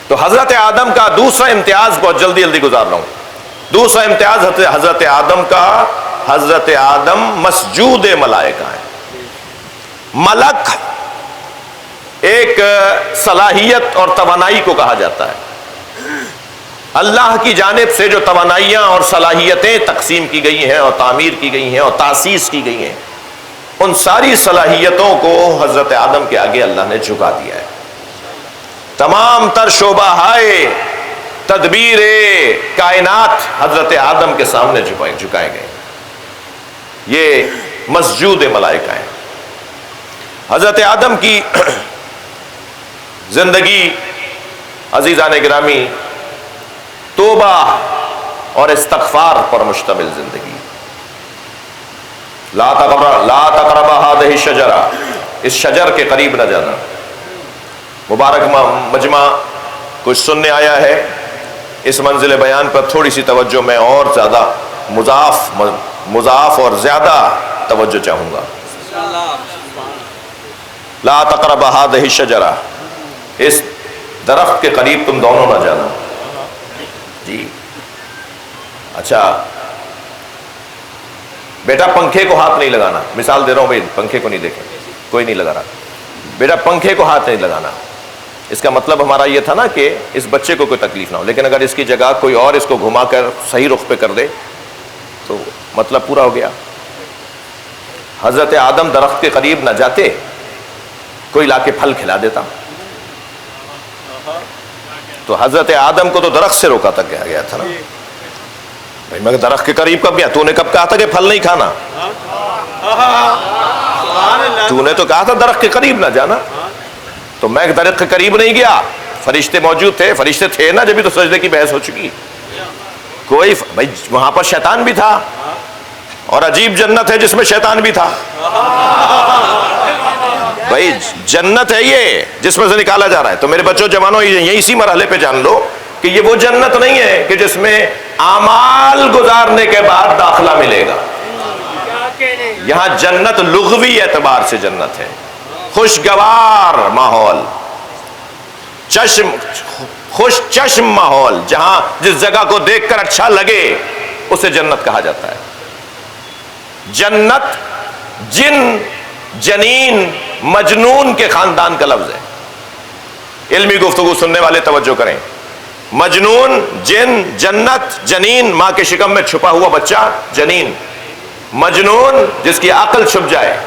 تو حضرت آدم کا دوسرا امتیاز، بہت جلدی گزار رہا ہوں، دوسرا امتیاز حضرت آدم کا، حضرت آدم مسجود ملائکہ ہے. ملک ایک صلاحیت اور توانائی کو کہا جاتا ہے. اللہ کی جانب سے جو توانائیاں اور صلاحیتیں تقسیم کی گئی ہیں اور تعمیر کی گئی ہیں اور تاسیس کی گئی ہیں، ان ساری صلاحیتوں کو حضرت آدم کے آگے اللہ نے جھکا دیا ہے. تمام تر شعبہ تدبیر کائنات حضرت آدم کے سامنے جھکائے گئے. یہ مسجود ملائکہ ہیں. حضرت آدم کی زندگی عزیزان گرامی توبہ اور استغفار پر مشتمل زندگی. لا تقربا هذه الشجرہ، اس شجر کے قریب نہ جانا. مبارک مجمع کچھ سننے آیا ہے، اس منزل بیان پر تھوڑی سی توجہ میں اور زیادہ مضاف اور زیادہ توجہ چاہوں گا. لا تقربا هذه الشجرہ، اس درخت کے قریب تم دونوں نہ جانا. جی اچھا بیٹا پنکھے کو ہاتھ نہیں لگانا. مثال دے رہا ہوں بھائی، پنکھے کو نہیں دیکھیں، کوئی نہیں لگا رہا. بیٹا پنکھے کو ہاتھ نہیں لگانا. اس کا مطلب ہمارا یہ تھا نا کہ اس بچے کو کوئی تکلیف نہ ہو، لیکن اگر اس کی جگہ کوئی اور اس کو گھما کر صحیح رخ پہ کر دے تو مطلب پورا ہو گیا. حضرت آدم درخت کے قریب نہ جاتے، کوئی لا کے پھل کھلا دیتا. تو حضرت آدم کو تو درخت سے روکا تک گیا تھا نا. بھائی میں درخت کے قریب کب گیا؟ تو نے کب کہا تھا کہ پھل نہیں کھانا؟ تو نے تو کہا تھا درخت کے قریب نہ جانا. تو میں درخت کے قریب نہیں گیا، فرشتے موجود تھے، فرشتے تھے نا جبھی تو سجدے کی بحث ہو چکی. کوئی بھائی وہاں پر شیطان بھی تھا، اور عجیب جنت ہے جس میں شیطان بھی تھا. بھائی جنت ہے یہ جس میں سے نکالا جا رہا ہے. تو میرے بچوں جوانوں یہی اسی مرحلے پہ جان لو کہ یہ وہ جنت نہیں ہے کہ جس میں اعمال گزارنے کے بعد داخلہ ملے گا. یہاں جنت لغوی اعتبار سے جنت ہے، خوشگوار ماحول، خوش چشم ماحول، جہاں جس جگہ کو دیکھ کر اچھا لگے اسے جنت کہا جاتا ہے. جنت جن، جنین، مجنون کے خاندان کا لفظ ہے. علمی گفتگو سننے والے توجہ کریں. مجنون، جن، جنت، جنین ماں کے شکم میں چھپا ہوا بچہ جنین. مجنون جس کی عقل چھپ جائے.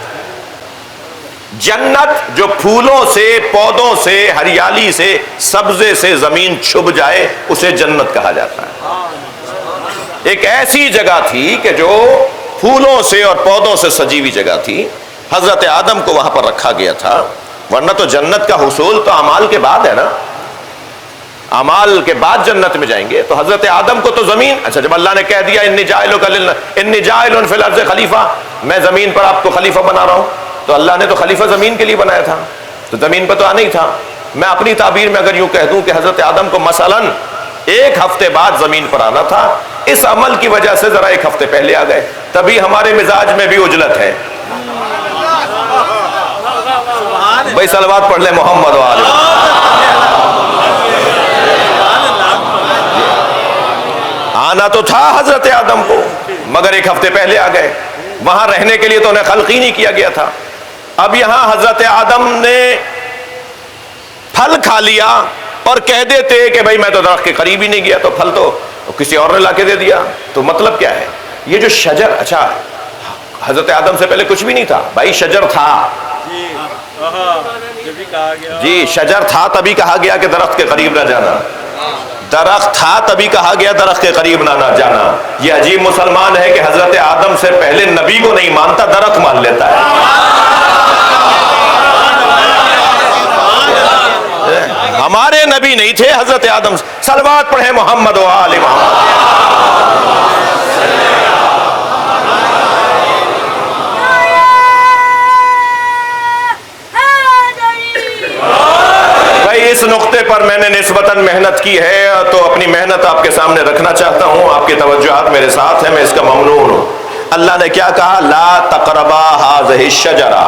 جنت جو پھولوں سے، پودوں سے، ہریالی سے، سبزے سے زمین چھپ جائے اسے جنت کہا جاتا ہے. ایک ایسی جگہ تھی کہ جو پھولوں سے اور پودوں سے سجی ہوئی جگہ تھی. حضرت آدم کو وہاں پر رکھا گیا تھا، ورنہ تو جنت کا حصول تو اعمال کے بعد ہے نا، اعمال کے بعد جنت میں جائیں گے۔ تو حضرت آدم کو تو زمین، اچھا جب اللہ نے کہہ دیا انی جاعل فی الارض خلیفہ، میں زمین پر آپ کو خلیفہ بنا رہا ہوں، تو اللہ نے تو خلیفہ زمین کے لیے بنایا تھا، تو زمین پر تو آنا ہی تھا۔ میں اپنی تعبیر میں اگر یوں کہہ دوں کہ حضرت آدم کو مثلاً 1 ہفتے بعد زمین پر آنا تھا، اس عمل کی وجہ سے ذرا 1 ہفتے پہلے آ گئے، تبھی ہمارے مزاج میں بھی عجلت ہے۔ بھائی صلوات پڑھ لیں محمد و آل آنا تو تھا حضرت آدم کو، مگر 1 ہفتے پہلے آ گئے، وہاں رہنے کے لیے تو انہیں خلق ہی نہیں کیا گیا تھا۔ اب یہاں حضرت آدم نے پھل کھا لیا اور کہہ دیتے کہ بھائی میں تو درخت کے قریب ہی نہیں گیا، تو پھل تو کسی اور نے لا کے دے دیا، تو مطلب کیا ہے؟ یہ جو شجر، اچھا حضرت آدم سے پہلے کچھ بھی نہیں تھا بھائی، شجر تھا جی، شجر تھا تبھی کہا گیا کہ درخت کے قریب نہ جانا، درخت تھا تبھی کہا گیا درخت کے قریب نہ جانا۔ یہ عجیب مسلمان ہے کہ حضرت آدم سے پہلے نبی کو نہیں مانتا، درخت مان لیتا ہے۔ ہمارے نبی نہیں تھے حضرت آدم، صلوات پڑھیں محمد و آل محمد۔ اس نقطے پر میں نے نسبتاً محنت کی ہے تو اپنی محنت آپ کے سامنے رکھنا چاہتا ہوں، آپ کی توجہات میرے ساتھ ہیں، میں اس کا ممنون ہوں۔ اللہ نے کیا کہا؟ لا تقربا هذه الشجرہ،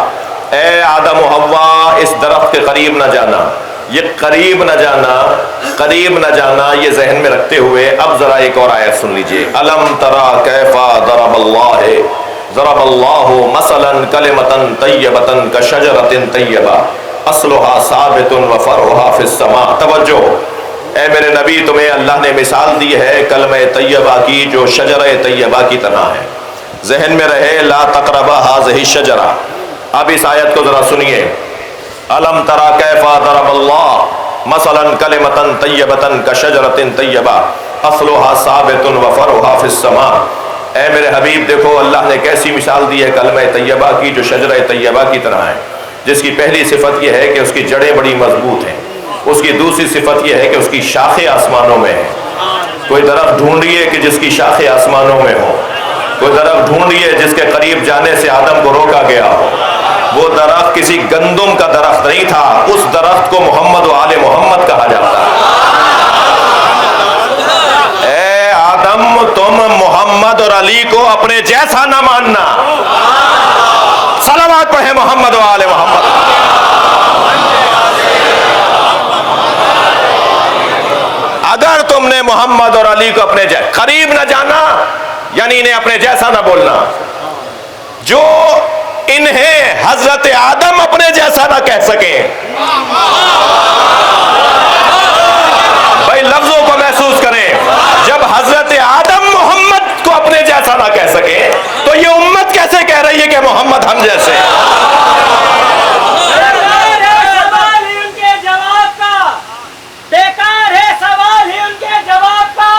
اے آدم و حوا اس درخت کے قریب نہ جانا۔ یہ قریب نہ جانا، قریب نہ جانا، یہ ذہن میں رکھتے ہوئے اب ذرا ایک اور آیت سن لیجئے۔ الم ترى كيف ضرب اللہ مثلا کلمۃ طیبۃ کشجرۃ طیبہ اصلها ثابت وفرعها فی السماء۔ توجہ، اے میرے نبی تمہیں اللہ نے مثال دی ہے کلمہ طیبہ کی جو شجرہ طیبہ کی طرح ہے، ذہن میں رہے لا تقربا هذه الشجرہ۔ اب اس آیت کو ذرا سنیے، الم ترى كيف ضرب اللہ مثلا کلمۃ طیبۃ کشجرۃ طیبہ اصلها ثابت وفرعها فی السماء۔ اے میرے حبیب دیکھو اللہ نے کیسی مثال دی ہے کلمہ طیبہ کی جو شجرہ طیبہ کی طرح ہے، جس کی پہلی صفت یہ ہے کہ اس کی جڑیں بڑی مضبوط ہیں، اس کی دوسری صفت یہ ہے کہ اس کی شاخیں آسمانوں میں ہیں۔ کوئی درخت ڈھونڈیے کہ جس کی شاخیں آسمانوں میں ہو، کوئی درخت ڈھونڈیے جس کے قریب جانے سے آدم کو روکا گیا ہو۔ وہ درخت کسی گندم کا درخت نہیں تھا، اس درخت کو محمد و آل محمد کہا جاتا ہے۔ اے آدم تم محمد اور علی کو اپنے جیسا نہ ماننا، صلوات پڑھیں محمد و آل محمد۔ اگر تم نے محمد اور علی کو اپنے قریب نہ جانا، یعنی انہیں اپنے جیسا نہ بولنا، جو انہیں حضرت آدم اپنے جیسا نہ کہہ سکیں۔ بھائی لفظوں کو محسوس کریں، جب حضرت آدم محمد کو اپنے جیسا نہ کہہ سکے تو یہ امت کیسے کہہ رہی ہے کہ محمد ہم جیسے؟ سوال ہی ان کے جواب کا، بیکار ہے سوال ہی ان کے جواب کا،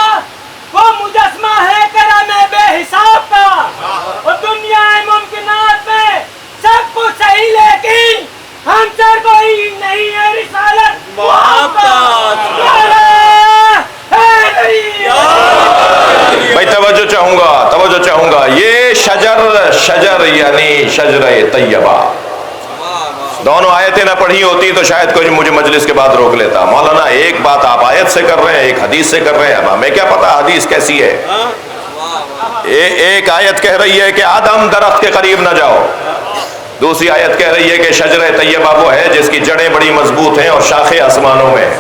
وہ مجسمہ ہے کرم بے حساب کا، اور دنیا ممکنات میں سب کچھ صحیح لیکن ہم سے کوئی نہیں ہے رسالت محبت۔ بھائی توجہ چاہوں گا، یہ شجر یعنی شجرہ طیبہ، دونوں آیتیں نہ پڑھی ہوتی تو شاید کوئی مجھے مجلس کے بعد روک لیتا۔ مولانا ایک بات آپ آیت سے کر رہے ہیں، ایک حدیث سے کر رہے ہیں، اب ہمیں کیا پتا حدیث کیسی ہے۔ ایک آیت کہہ رہی ہے کہ آدم درخت کے قریب نہ جاؤ، دوسری آیت کہہ رہی ہے کہ شجرہ طیبہ وہ ہے جس کی جڑیں بڑی مضبوط ہیں اور شاخیں آسمانوں میں ہیں۔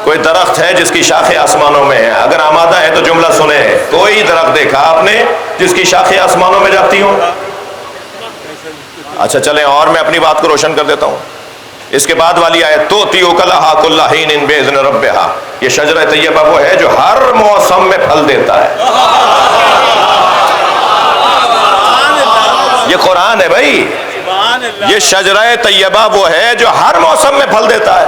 کوئی درخت ہے جس کی شاخیں آسمانوں میں ہیں، اگر آمادہ ہے تو جملہ سنیں، کوئی درخت دیکھا آپ نے جس کی شاخیں آسمانوں میں جاتی ہوں؟ اچھا چلیں اور میں اپنی بات کو روشن کر دیتا ہوں۔ اس کے بعد والی آیت تؤتی اکلہا کل حین باذن ربہا، یہ شجرہ طیبہ وہ ہے جو ہر موسم میں پھل دیتا ہے۔ یہ قرآن ہے بھائی، یہ شجرہ طیبہ وہ ہے جو ہر موسم میں پھل دیتا ہے۔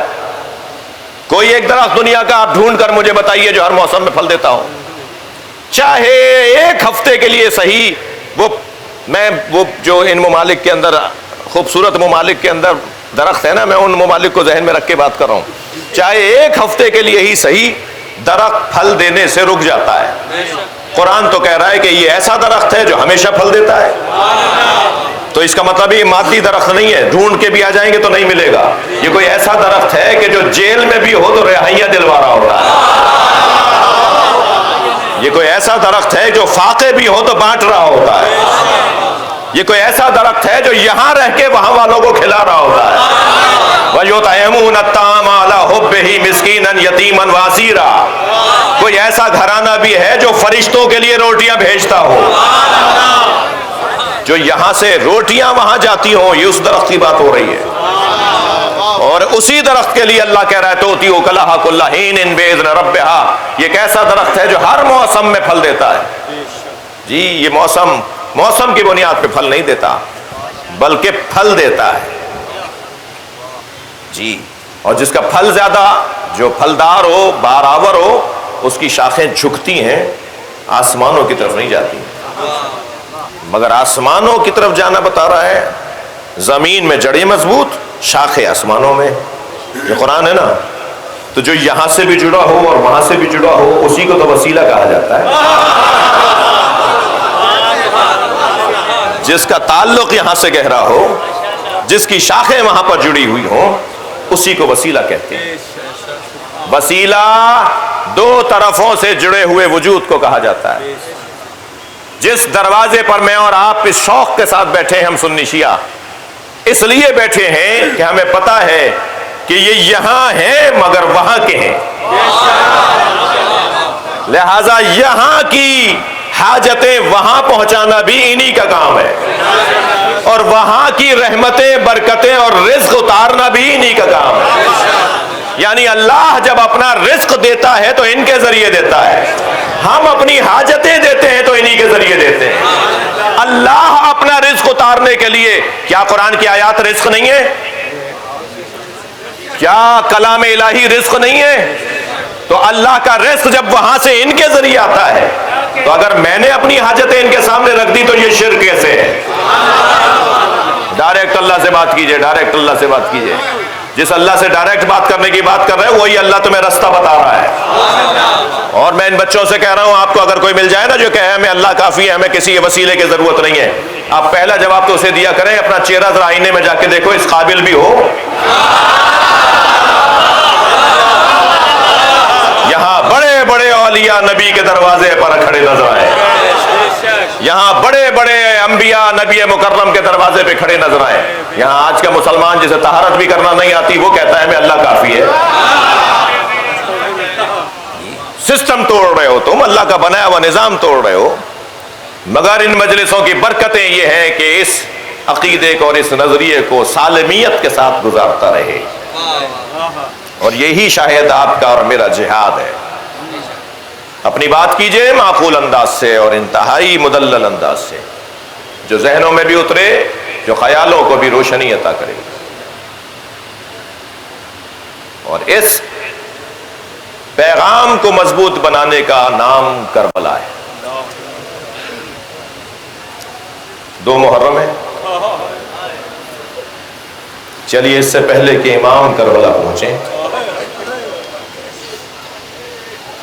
کوئی ایک درخت دنیا کا آپ ڈھونڈ کر مجھے بتائیے جو ہر موسم میں پھل دیتا ہو، چاہے 1 ہفتے کے لیے صحیح۔ وہ جو ان ممالک کے اندر خوبصورت ممالک کے اندر درخت ہے نا، میں ان ممالک کو ذہن میں رکھ کے بات کر رہا ہوں، چاہے ایک ہفتے کے لیے ہی صحیح درخت پھل دینے سے رک جاتا ہے۔ قرآن تو کہہ رہا ہے کہ یہ ایسا درخت ہے جو ہمیشہ پھل دیتا ہے، تو اس کا مطلب یہ مادی درخت نہیں ہے، ڈھونڈ کے بھی آ جائیں گے تو نہیں ملے گا۔ یہ کوئی ایسا درخت ہے کہ جو جیل میں بھی ہو تو رہائیاں دلوا رہا ہوتا ہے۔ یہ کوئی ایسا درخت ہے جو فاقے بھی ہو تو بانٹ رہا ہوتا ہے۔ یہ کوئی ایسا درخت ہے جو یہاں رہ کے وہاں والوں کو کھلا رہا ہوتا ہے۔ وَيُطْعِمُونَ الطَّعَامَ عَلَىٰ حُبِّهِ مِسْكِينًا يَتِيمًا وَأَسِيرًا، کوئی ایسا گھرانہ بھی ہے جو فرشتوں کے لیے روٹیاں بھیجتا ہو، جو یہاں سے روٹیاں وہاں جاتی ہوں، یہ اس درخت کی بات ہو رہی ہے۔ اور اسی درخت کے لیے اللہ کہہ رہا ہے تُؤْتِي أُكُلَهَا كُلَّ حِينٍ بِإِذْنِ رَبِّهَا، یہ ایک ایسا درخت ہے جو ہر موسم میں پھل دیتا ہے۔ جی یہ موسم کی بنیاد پہ پھل نہیں دیتا، بلکہ پھل دیتا ہے۔ جی اور جس کا پھل زیادہ، جو پھلدار ہو، بارآور ہو، اس کی شاخیں جھکتی ہیں، آسمانوں کی طرف نہیں جاتی، مگر آسمانوں کی طرف جانا بتا رہا ہے۔ زمین میں جڑیں مضبوط، شاخیں آسمانوں میں، یہ قرآن ہے نا۔ تو جو یہاں سے بھی جڑا ہو اور وہاں سے بھی جڑا ہو، اسی کو تو وسیلہ کہا جاتا ہے۔ جس کا تعلق یہاں سے گہرا ہو، جس کی شاخیں وہاں پر جڑی ہوئی ہوں، اسی کو وسیلہ کہتے ہیں۔ وسیلہ دو طرفوں سے جڑے ہوئے وجود کو کہا جاتا ہے۔ جس دروازے پر میں اور آپ اس شوق کے ساتھ بیٹھے ہیں، ہم سنی شیعہ اس لیے بیٹھے ہیں کہ ہمیں پتا ہے کہ یہ یہاں ہیں مگر وہاں کے ہیں، لہذا یہاں کی حاجتیں وہاں پہنچانا بھی انہی کا کام ہے، اور وہاں کی رحمتیں، برکتیں اور رزق اتارنا بھی انہی کا کام ہے۔ یعنی اللہ جب اپنا رزق دیتا ہے تو ان کے ذریعے دیتا ہے، ہم اپنی حاجتیں دیتے ہیں تو انہی کے ذریعے دیتے ہیں۔ اللہ اپنا رزق اتارنے کے لیے، کیا قرآن کی آیات رزق نہیں ہے؟ کیا کلام الہی رزق نہیں ہے؟ تو اللہ کا رزق جب وہاں سے ان کے ذریعے آتا ہے، تو اگر میں نے اپنی حاجتیں ان کے سامنے رکھ دی تو یہ شرک کیسے ہے؟ ڈائریکٹ اللہ سے بات کیجئے، ڈائریکٹ اللہ سے بات کیجئے۔ جس اللہ سے ڈائریکٹ بات کرنے کی بات کر رہے ہیں، وہی اللہ تمہیں رستہ بتا رہا ہے۔ اور میں ان بچوں سے کہہ رہا ہوں، آپ کو اگر کوئی مل جائے نا جو کہے ہمیں اللہ کافی ہے، ہمیں کسی وسیلے کی ضرورت نہیں ہے، آپ پہلا جواب تو اسے دیا کریں، اپنا چہرہ ذرا آئینے میں جا کے دیکھو، اس قابل بھی ہو؟ یہاں بڑے بڑے اولیاء نبی کے دروازے پر کھڑے نظر آئے، یہاں بڑے بڑے انبیاء نبی مکرم کے دروازے پہ کھڑے نظر آئے۔ یہاں آج کا مسلمان جسے طہارت بھی کرنا نہیں آتی، وہ کہتا ہے ہمیں اللہ کافی ہے۔ سسٹم توڑ رہے ہو تم، اللہ کا بنایا ہوا نظام توڑ رہے ہو۔ مگر ان مجلسوں کی برکتیں یہ ہے کہ اس عقیدے کو اور اس نظریے کو سالمیت کے ساتھ گزارتا رہے، اور یہی شاید آپ کا اور میرا جہاد ہے۔ اپنی بات کیجئے معقول انداز سے اور انتہائی مدلل انداز سے، جو ذہنوں میں بھی اترے، جو خیالوں کو بھی روشنی عطا کرے۔ اور اس پیغام کو مضبوط بنانے کا نام کربلا ہے۔ 2 محرم ہے، چلیے اس سے پہلے کہ امام کربلا پہنچیں،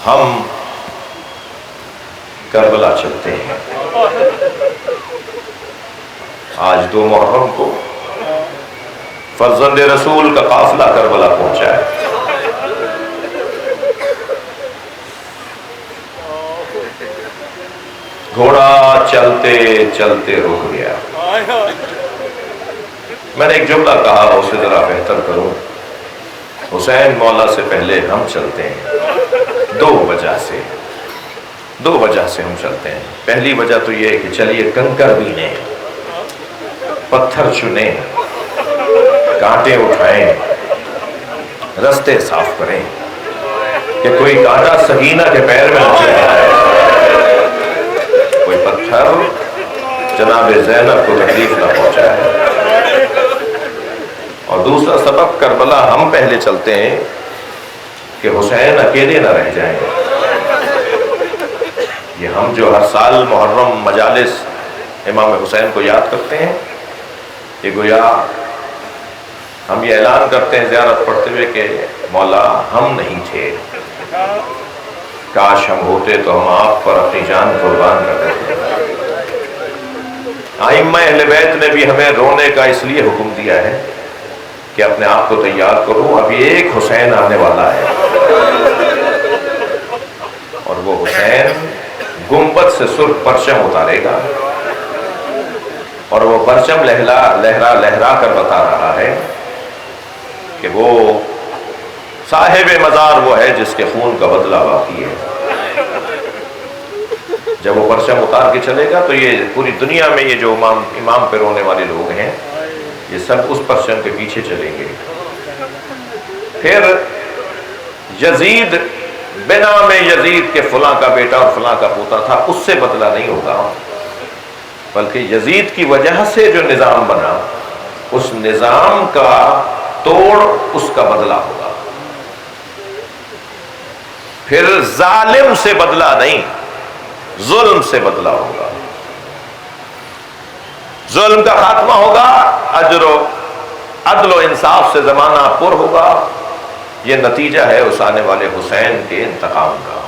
ہم کربلا چلتے ہیں۔ آج 2 محرم کو فرزند رسول کا قافلہ کربلا پہنچا ہے۔ گھوڑا چلتے چلتے رک گیا۔ میں نے ایک جملہ کہا، اسے ذرا بہتر کروں۔ حسین مولا سے پہلے ہم چلتے ہیں، 2 وجہ سے ہم چلتے ہیں۔ پہلی وجہ تو یہ ہے کہ چلیے کنکر بینے، پتھر چنیں، کانٹے اٹھائیں، رستے صاف کریں کہ کوئی کانٹا سکینہ کے پیر میں نہ چلے آئے، کوئی پتھر جناب زینب کو تکلیف نہ پہنچائے۔ اور دوسرا سبب کربلا ہم پہلے چلتے ہیں کہ حسین اکیلے نہ رہ جائیں۔ یہ ہم جو ہر سال محرم مجالس امام حسین کو یاد کرتے ہیں، کہ گویا ہم یہ اعلان کرتے ہیں زیارت پڑھتے ہوئے کہ مولا ہم نہیں تھے، کاش ہم ہوتے تو ہم آپ پر اپنی جان قربان کر دیتے۔ ائمہ اہل بیت نے بھی ہمیں رونے کا اس لیے حکم دیا ہے کہ اپنے آپ کو تیار کرو، ابھی ایک حسین آنے والا ہے، اور وہ حسین گنبد سے سرخ پرچم اتارے گا، اور وہ پرچم لہرا کر بتا رہا ہے کہ وہ صاحب مزار وہ ہے جس کے خون کا بدلہ باقی ہے۔ جب وہ پرچم اتار کے چلے گا تو یہ پوری دنیا میں یہ جو امام پہ رونے والے لوگ ہیں یہ سب اس پرچم کے پیچھے چلیں گے۔ پھر یزید بنا میں یزید کے فلاں کا بیٹا اور فلاں کا پوتا تھا، اس سے بدلہ نہیں ہوگا، بلکہ یزید کی وجہ سے جو نظام بنا اس نظام کا توڑ اس کا بدلہ ہوگا۔ پھر ظالم سے بدلہ نہیں، ظلم سے بدلہ ہوگا، ظلم کا خاتمہ ہوگا، اجر و عدل و انصاف سے زمانہ پر ہوگا۔ یہ نتیجہ ہے اس آنے والے حسین کے انتقام کا۔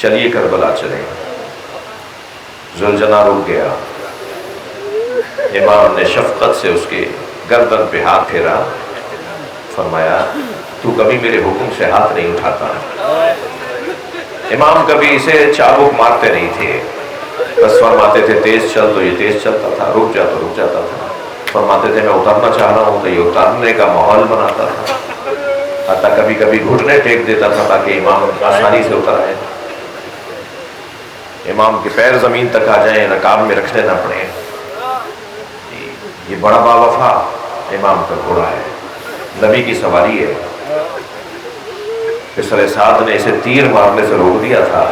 چلیے کربلا چلیں۔ زلجنا رک گیا، امام نے شفقت سے اس کے گردن پہ ہاتھ پھیرا، فرمایا تو کبھی میرے حکم سے ہاتھ نہیں اٹھاتا۔ امام کبھی اسے چابک مارتے نہیں تھے، بس فرماتے تھے تیز چل تو یہ تیز چلتا تھا، رک جا تو رک جاتا تھا، فرماتے تھے میں اترنا چاہ رہا ہوں تو یہ اترنے کا ماحول بناتا تھا، حتیٰ کبھی کبھی گھٹنے ٹیک دیتا تھا تاکہ امام آسانی سے اتر آئے، امام کے پیر زمین تک آ جائیں، رکاب میں رکھنے نہ پڑے۔ یہ بڑا باوفا امام کا گھوڑا ہے، نبی کی سواری ہے۔ پسر سعد نے اسے تیر مارنے سے روک دیا تھا،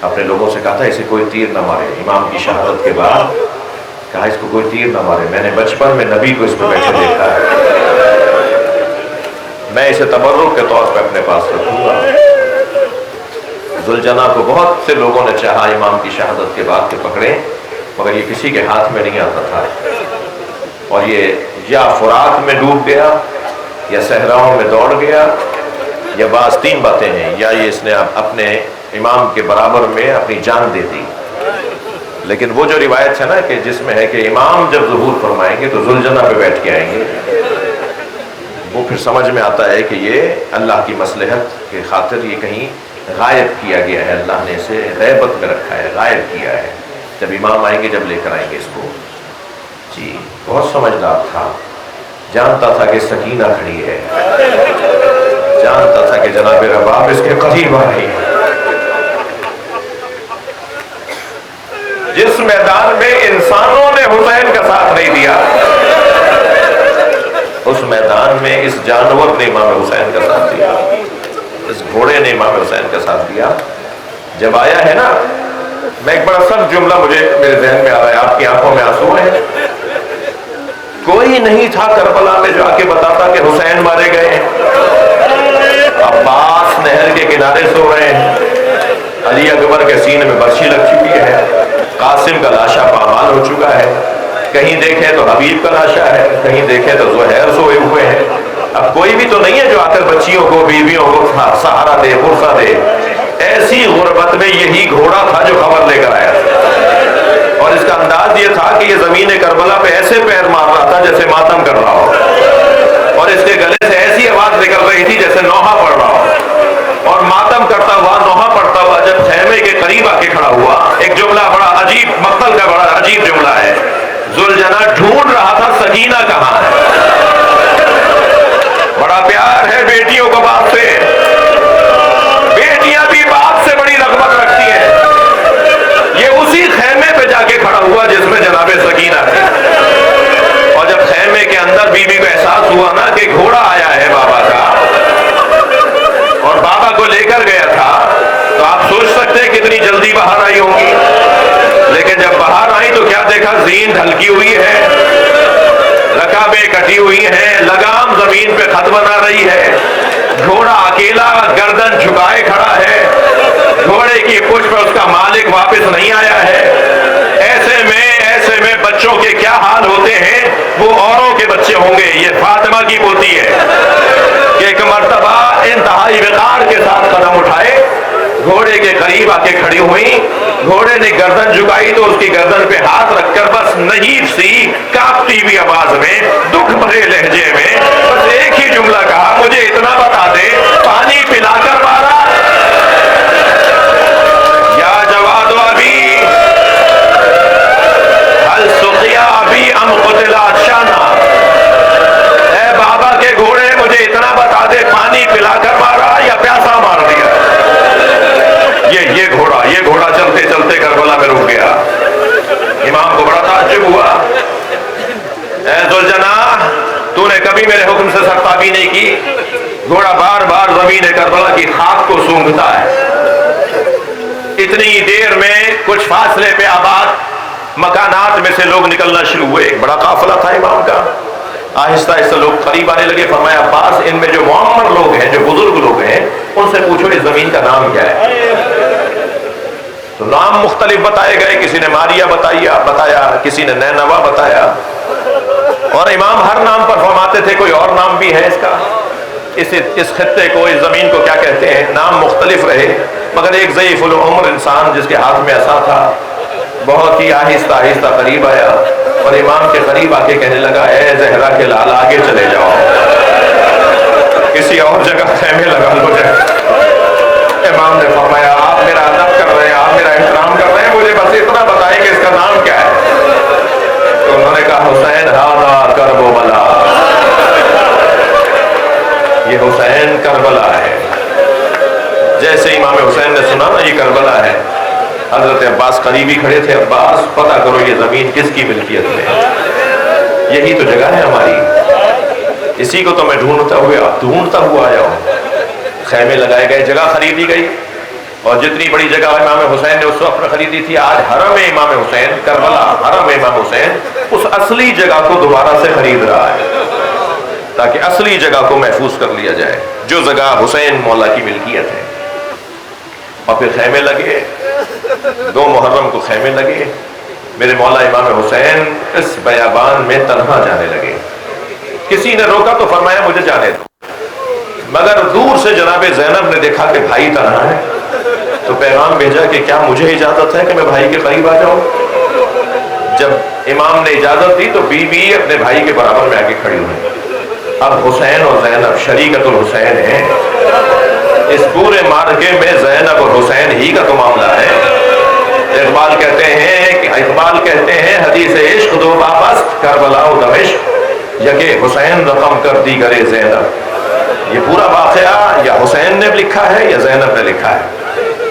اپنے لوگوں سے کہا تھا اسے کوئی تیر نہ مارے۔ امام کی شہادت کے بعد کہا اس کو کوئی تیر نہ مارے، میں نے بچپن میں نبی کو اس پہ بیٹھے دیکھا ہے، میں اسے تبرک کے طور پہ اپنے پاس رکھوں گا۔ ذوالجناح کو بہت سے لوگوں نے چاہا امام کی شہادت کے بعد کہ پکڑیں، مگر یہ کسی کے ہاتھ میں نہیں آتا تھا، اور یہ یا فرات میں ڈوب گیا یا صحراؤں میں دوڑ گیا، یا بعض تین باتیں ہیں، یا یہ اس نے اپنے امام کے برابر میں اپنی جان دے دی۔ لیکن وہ جو روایت ہے نا کہ جس میں ہے کہ امام جب ظہور فرمائیں گے تو ذوالجناح پہ بیٹھ کے آئیں گے، وہ پھر سمجھ میں آتا ہے کہ یہ اللہ کی مصلحت کی خاطر یہ کہیں غائب کیا گیا ہے، اللہ نے اسے غیبت میں رکھا ہے، غائب کیا ہے، جب امام آئیں گے جب لے کر آئیں گے اس کو۔ جی بہت سمجھدار تھا، جانتا تھا کہ سکینہ کھڑی ہے، جانتا تھا کہ جناب رباب اس کے قریب آ رہی ہے۔ جس میدان میں انسانوں نے حسین کا ساتھ نہیں دیا، اس میدان میں اس جانور نے امام حسین کا ساتھ دیا، اس گھوڑے نے امام حسین کا ساتھ دیا۔ جب آیا ہے نا، میں ایک بڑا سخت جملہ مجھے میرے ذہن میں آ رہا ہے، آپ کی آنکھوں میں آنسو ہیں۔ کوئی نہیں تھا کربلا میں جو آ کے بتاتا کہ حسین مارے گئے ہیں، عباس نہر کے کنارے سو رہے ہیں، علی اکبر کے سینے میں برچھی لگ چکی ہے، قاسم کا لاشا پامال ہو چکا ہے، کہیں دیکھیں تو حبیب کا لاشا ہے، کہیں دیکھیں تو زہیر سوئے ہوئے ہیں۔ اب کوئی بھی تو نہیں ہے جو آ کر بچیوں کو بیویوں کو سہارا دے، فرصہ دے۔ ایسی غربت میں یہی گھوڑا تھا جو خبر لے کر آیا تھا، اور اس کا انداز یہ تھا کہ یہ زمین کربلا پہ ایسے پیر مار رہا تھا جیسے ماتم کر رہا ہو، اور اس کے گلے سے ایسی آواز نکل رہی تھی جیسے نوحہ پڑھ رہا ہو، اور ماتم کرتا ہوا، نوحہ پڑھتا ہوا جب خیمے کے قریب آ کے کھڑا ہوا، ایک جملہ بڑا عجیب، مقتل کا بڑا عجیب جملہ ہے، ذوالجناح ڈھونڈ رہا تھا سکینہ کہاں ہے۔ بڑا پیار ہے بیٹیوں کو باپ سے، بیٹیاں بھی باپ سے بڑی رغبت رکھتی ہیں۔ یہ اسی خیمے پہ جا کے کھڑا ہوا جس میں جناب سکینہ تھی، اور جب خیمے کے اندر بیوی کو احساس ہوا نا کہ گھوڑا آیا ہے بابا کا، اور بابا کو لے کر گیا تھا، تو آپ سوچ سکتے ہیں کتنی جلدی باہر آئی ہوں گی، لیکن جب باہر آئی تو کیا دیکھا، زین ڈھلکی ہوئی ہے، رکابیں کٹی ہوئی ہیں، لگام زمین پہ خط بنا رہی ہے، گھوڑا اکیلا گردن جھکائے کھڑا ہے، گھوڑے کی پشت پہ اس کا مالک واپس نہیں آیا ہے۔ ایسے میں بچوں کے کیا حال ہوتے ہیں وہ اوروں کے بچے ہوں گے. یہ فاطمہ کی پوتی ہے کہ ایک مرتبہ انتہائی وقار کے ساتھ قدم اٹھائے, گھوڑے کے قریب آ کے کھڑی ہوئی, گھوڑے نے گردن جھکائی تو اس کی گردن پہ ہاتھ رکھ کر بس نحیف سی کانپتی ہوئی آواز میں, دکھ بھرے لہجے میں بس ایک ہی جملہ کہا, مجھے اتنا بتا دے پانی پلا کر مارا یا جواد ابھی ہل سقیا ابھی ام قتلا شانا. اے بابا کے گھوڑے مجھے اتنا بتا دے پانی پلا کر مارا یا پیاسا مار دیا. یہ گھوڑا چلتے چلتے کربلا میں رک گیا. امام کو بڑا تعجب ہوا, اے ذوالجناح تو نے کبھی میرے حکم سے سرتابی نہیں کی. گھوڑا بار بار زمین کربلا کی خاک کو سونگھتا ہے. اتنی دیر میں کچھ فاصلے پہ آباد مکانات میں سے لوگ نکلنا شروع ہوئے. بڑا قافلہ تھا امام کا. آہستہ آہستہ لوگ قریب آنے لگے. فرمایا عباس ان میں جو معمر لوگ ہیں, جو بزرگ لوگ ہیں, ان سے پوچھو اس زمین کا نام کیا ہے. تو نام مختلف بتائے گئے. کسی نے ماریا بتایا, کسی نے نینوا بتایا, اور امام ہر نام پر فرماتے تھے کوئی اور نام بھی ہے اس کا, اس خطے کو, اس زمین کو کیا کہتے ہیں. نام مختلف رہے, مگر ایک ضعیف العمر انسان جس کے ہاتھ میں عصا تھا بہت ہی آہستہ آہستہ قریب آیا اور امام کے قریب آ کے کہنے لگا, اے زہرا کے لال آگے چلے جاؤ, کسی اور جگہ خیمے لگا لو. امام نے فرمایا آپ میرا ادب کر رہے ہیں, آپ میرا احترام کر رہے ہیں, مجھے بس اتنا بتائیں کہ اس کا نام کیا ہے. تو انہوں نے کہا حسین ہاذا کربلا, یہ حسین کربلا ہے. جیسے امام حسین نے سنا نا یہ کربلا ہے, حضرت عباس قریبی کھڑے تھے. عباس پتہ کرو یہ زمین کس کی ملکیت میں ہے, یہی تو جگہ ہے ہماری, اسی کو تو میں ڈھونڈتا ہوا آیا ہوں. خیمے لگائے گئے, جگہ خریدی گئی, اور جتنی بڑی جگہ امام حسین نے اس وقت خریدی تھی, آج حرم امام حسین کربلا, حرم امام حسین اس اصلی جگہ کو دوبارہ سے خرید رہا ہے تاکہ اصلی جگہ کو محفوظ کر لیا جائے جو جگہ حسین مولا کی ملکیت ہے. اور پھر خیمے لگے, 2 محرم کو خیمے لگے. میرے مولا امام حسین اس بیابان میں تنہا جانے لگے. کسی نے روکا تو فرمایا مجھے جانے دو, مگر دور سے جناب زینب نے دیکھا کہ بھائی تنہا ہے تو پیغام بھیجا کہ کیا مجھے اجازت ہے کہ میں بھائی کے قریب آ جاؤں. جب امام نے اجازت دی تو بیوی اپنے بھائی کے برابر میں آ کے کھڑی ہوئی. اب حسین اور زینب شریکت الحسین ہیں. اس پورے مارکے میں زینب اور حسین ہی کا تو معاملہ ہے. اقبال کہتے ہیں حدیث عشق دو وابست کربلا و دمشق, یکے حسین رقم کر دی کرے زینب. یہ پورا واقعہ یا حسین نے لکھا ہے یا زینب نے لکھا ہے.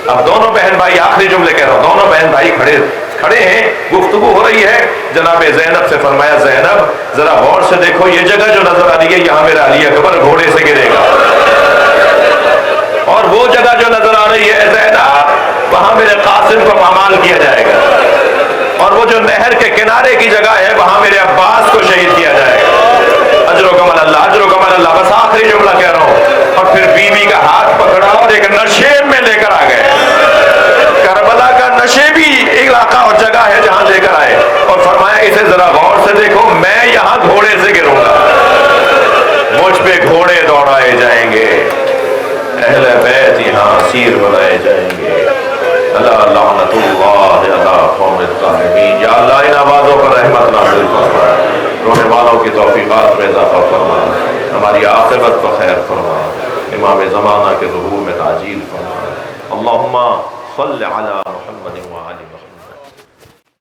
اب دونوں بہن بھائی, آخری جملے کہہ رہا ہوں, دونوں بہن بھائی کھڑے ہیں, گفتگو ہو رہی ہے. جناب زینب سے فرمایا زینب ذرا غور سے دیکھو, یہ جگہ جو نظر آ رہی ہے یہاں میرا علی اکبر گھوڑے سے گرے گا, اور وہ جگہ جو نظر آ رہی ہے زینب وہاں میرے قاسم کو پامال کیا جائے گا, اور وہ جو نہر کے کنارے کی جگہ ہے وہاں میرے عباس کو شہید کیا جائے گا. اجر و کمال اللہ, اجر و کمال اللہ. بس آخری جملہ کہہ رہا ہوں. اور پھر بیوی کا ہاتھ پکڑا اور ایک نشیب میں لے کر آ گئے. کربلا کا نشیبی علاقہ اور جگہ ہے جہاں لے کر آئے, اور فرمایا اسے ذرا غور سے دیکھو, میں یہاں گھوڑے سے گروں گا, مجھ پہ گھوڑے دوڑائے جائیں گے, اہل بیت یہاں اسیر بنائے جائیں گے. اللہ لعنت اللہ علی قوم الظالمین. یا اللہ ان آوازوں پر رحمت نازل فرما, رونے والوں کی توفیقات میں اضافہ فرما, ہماری عاقبت کو خیر فرما, امام زمانہ کے ظہور میں تعجیل فرما. اللہم صل علی محمد و آل محمد.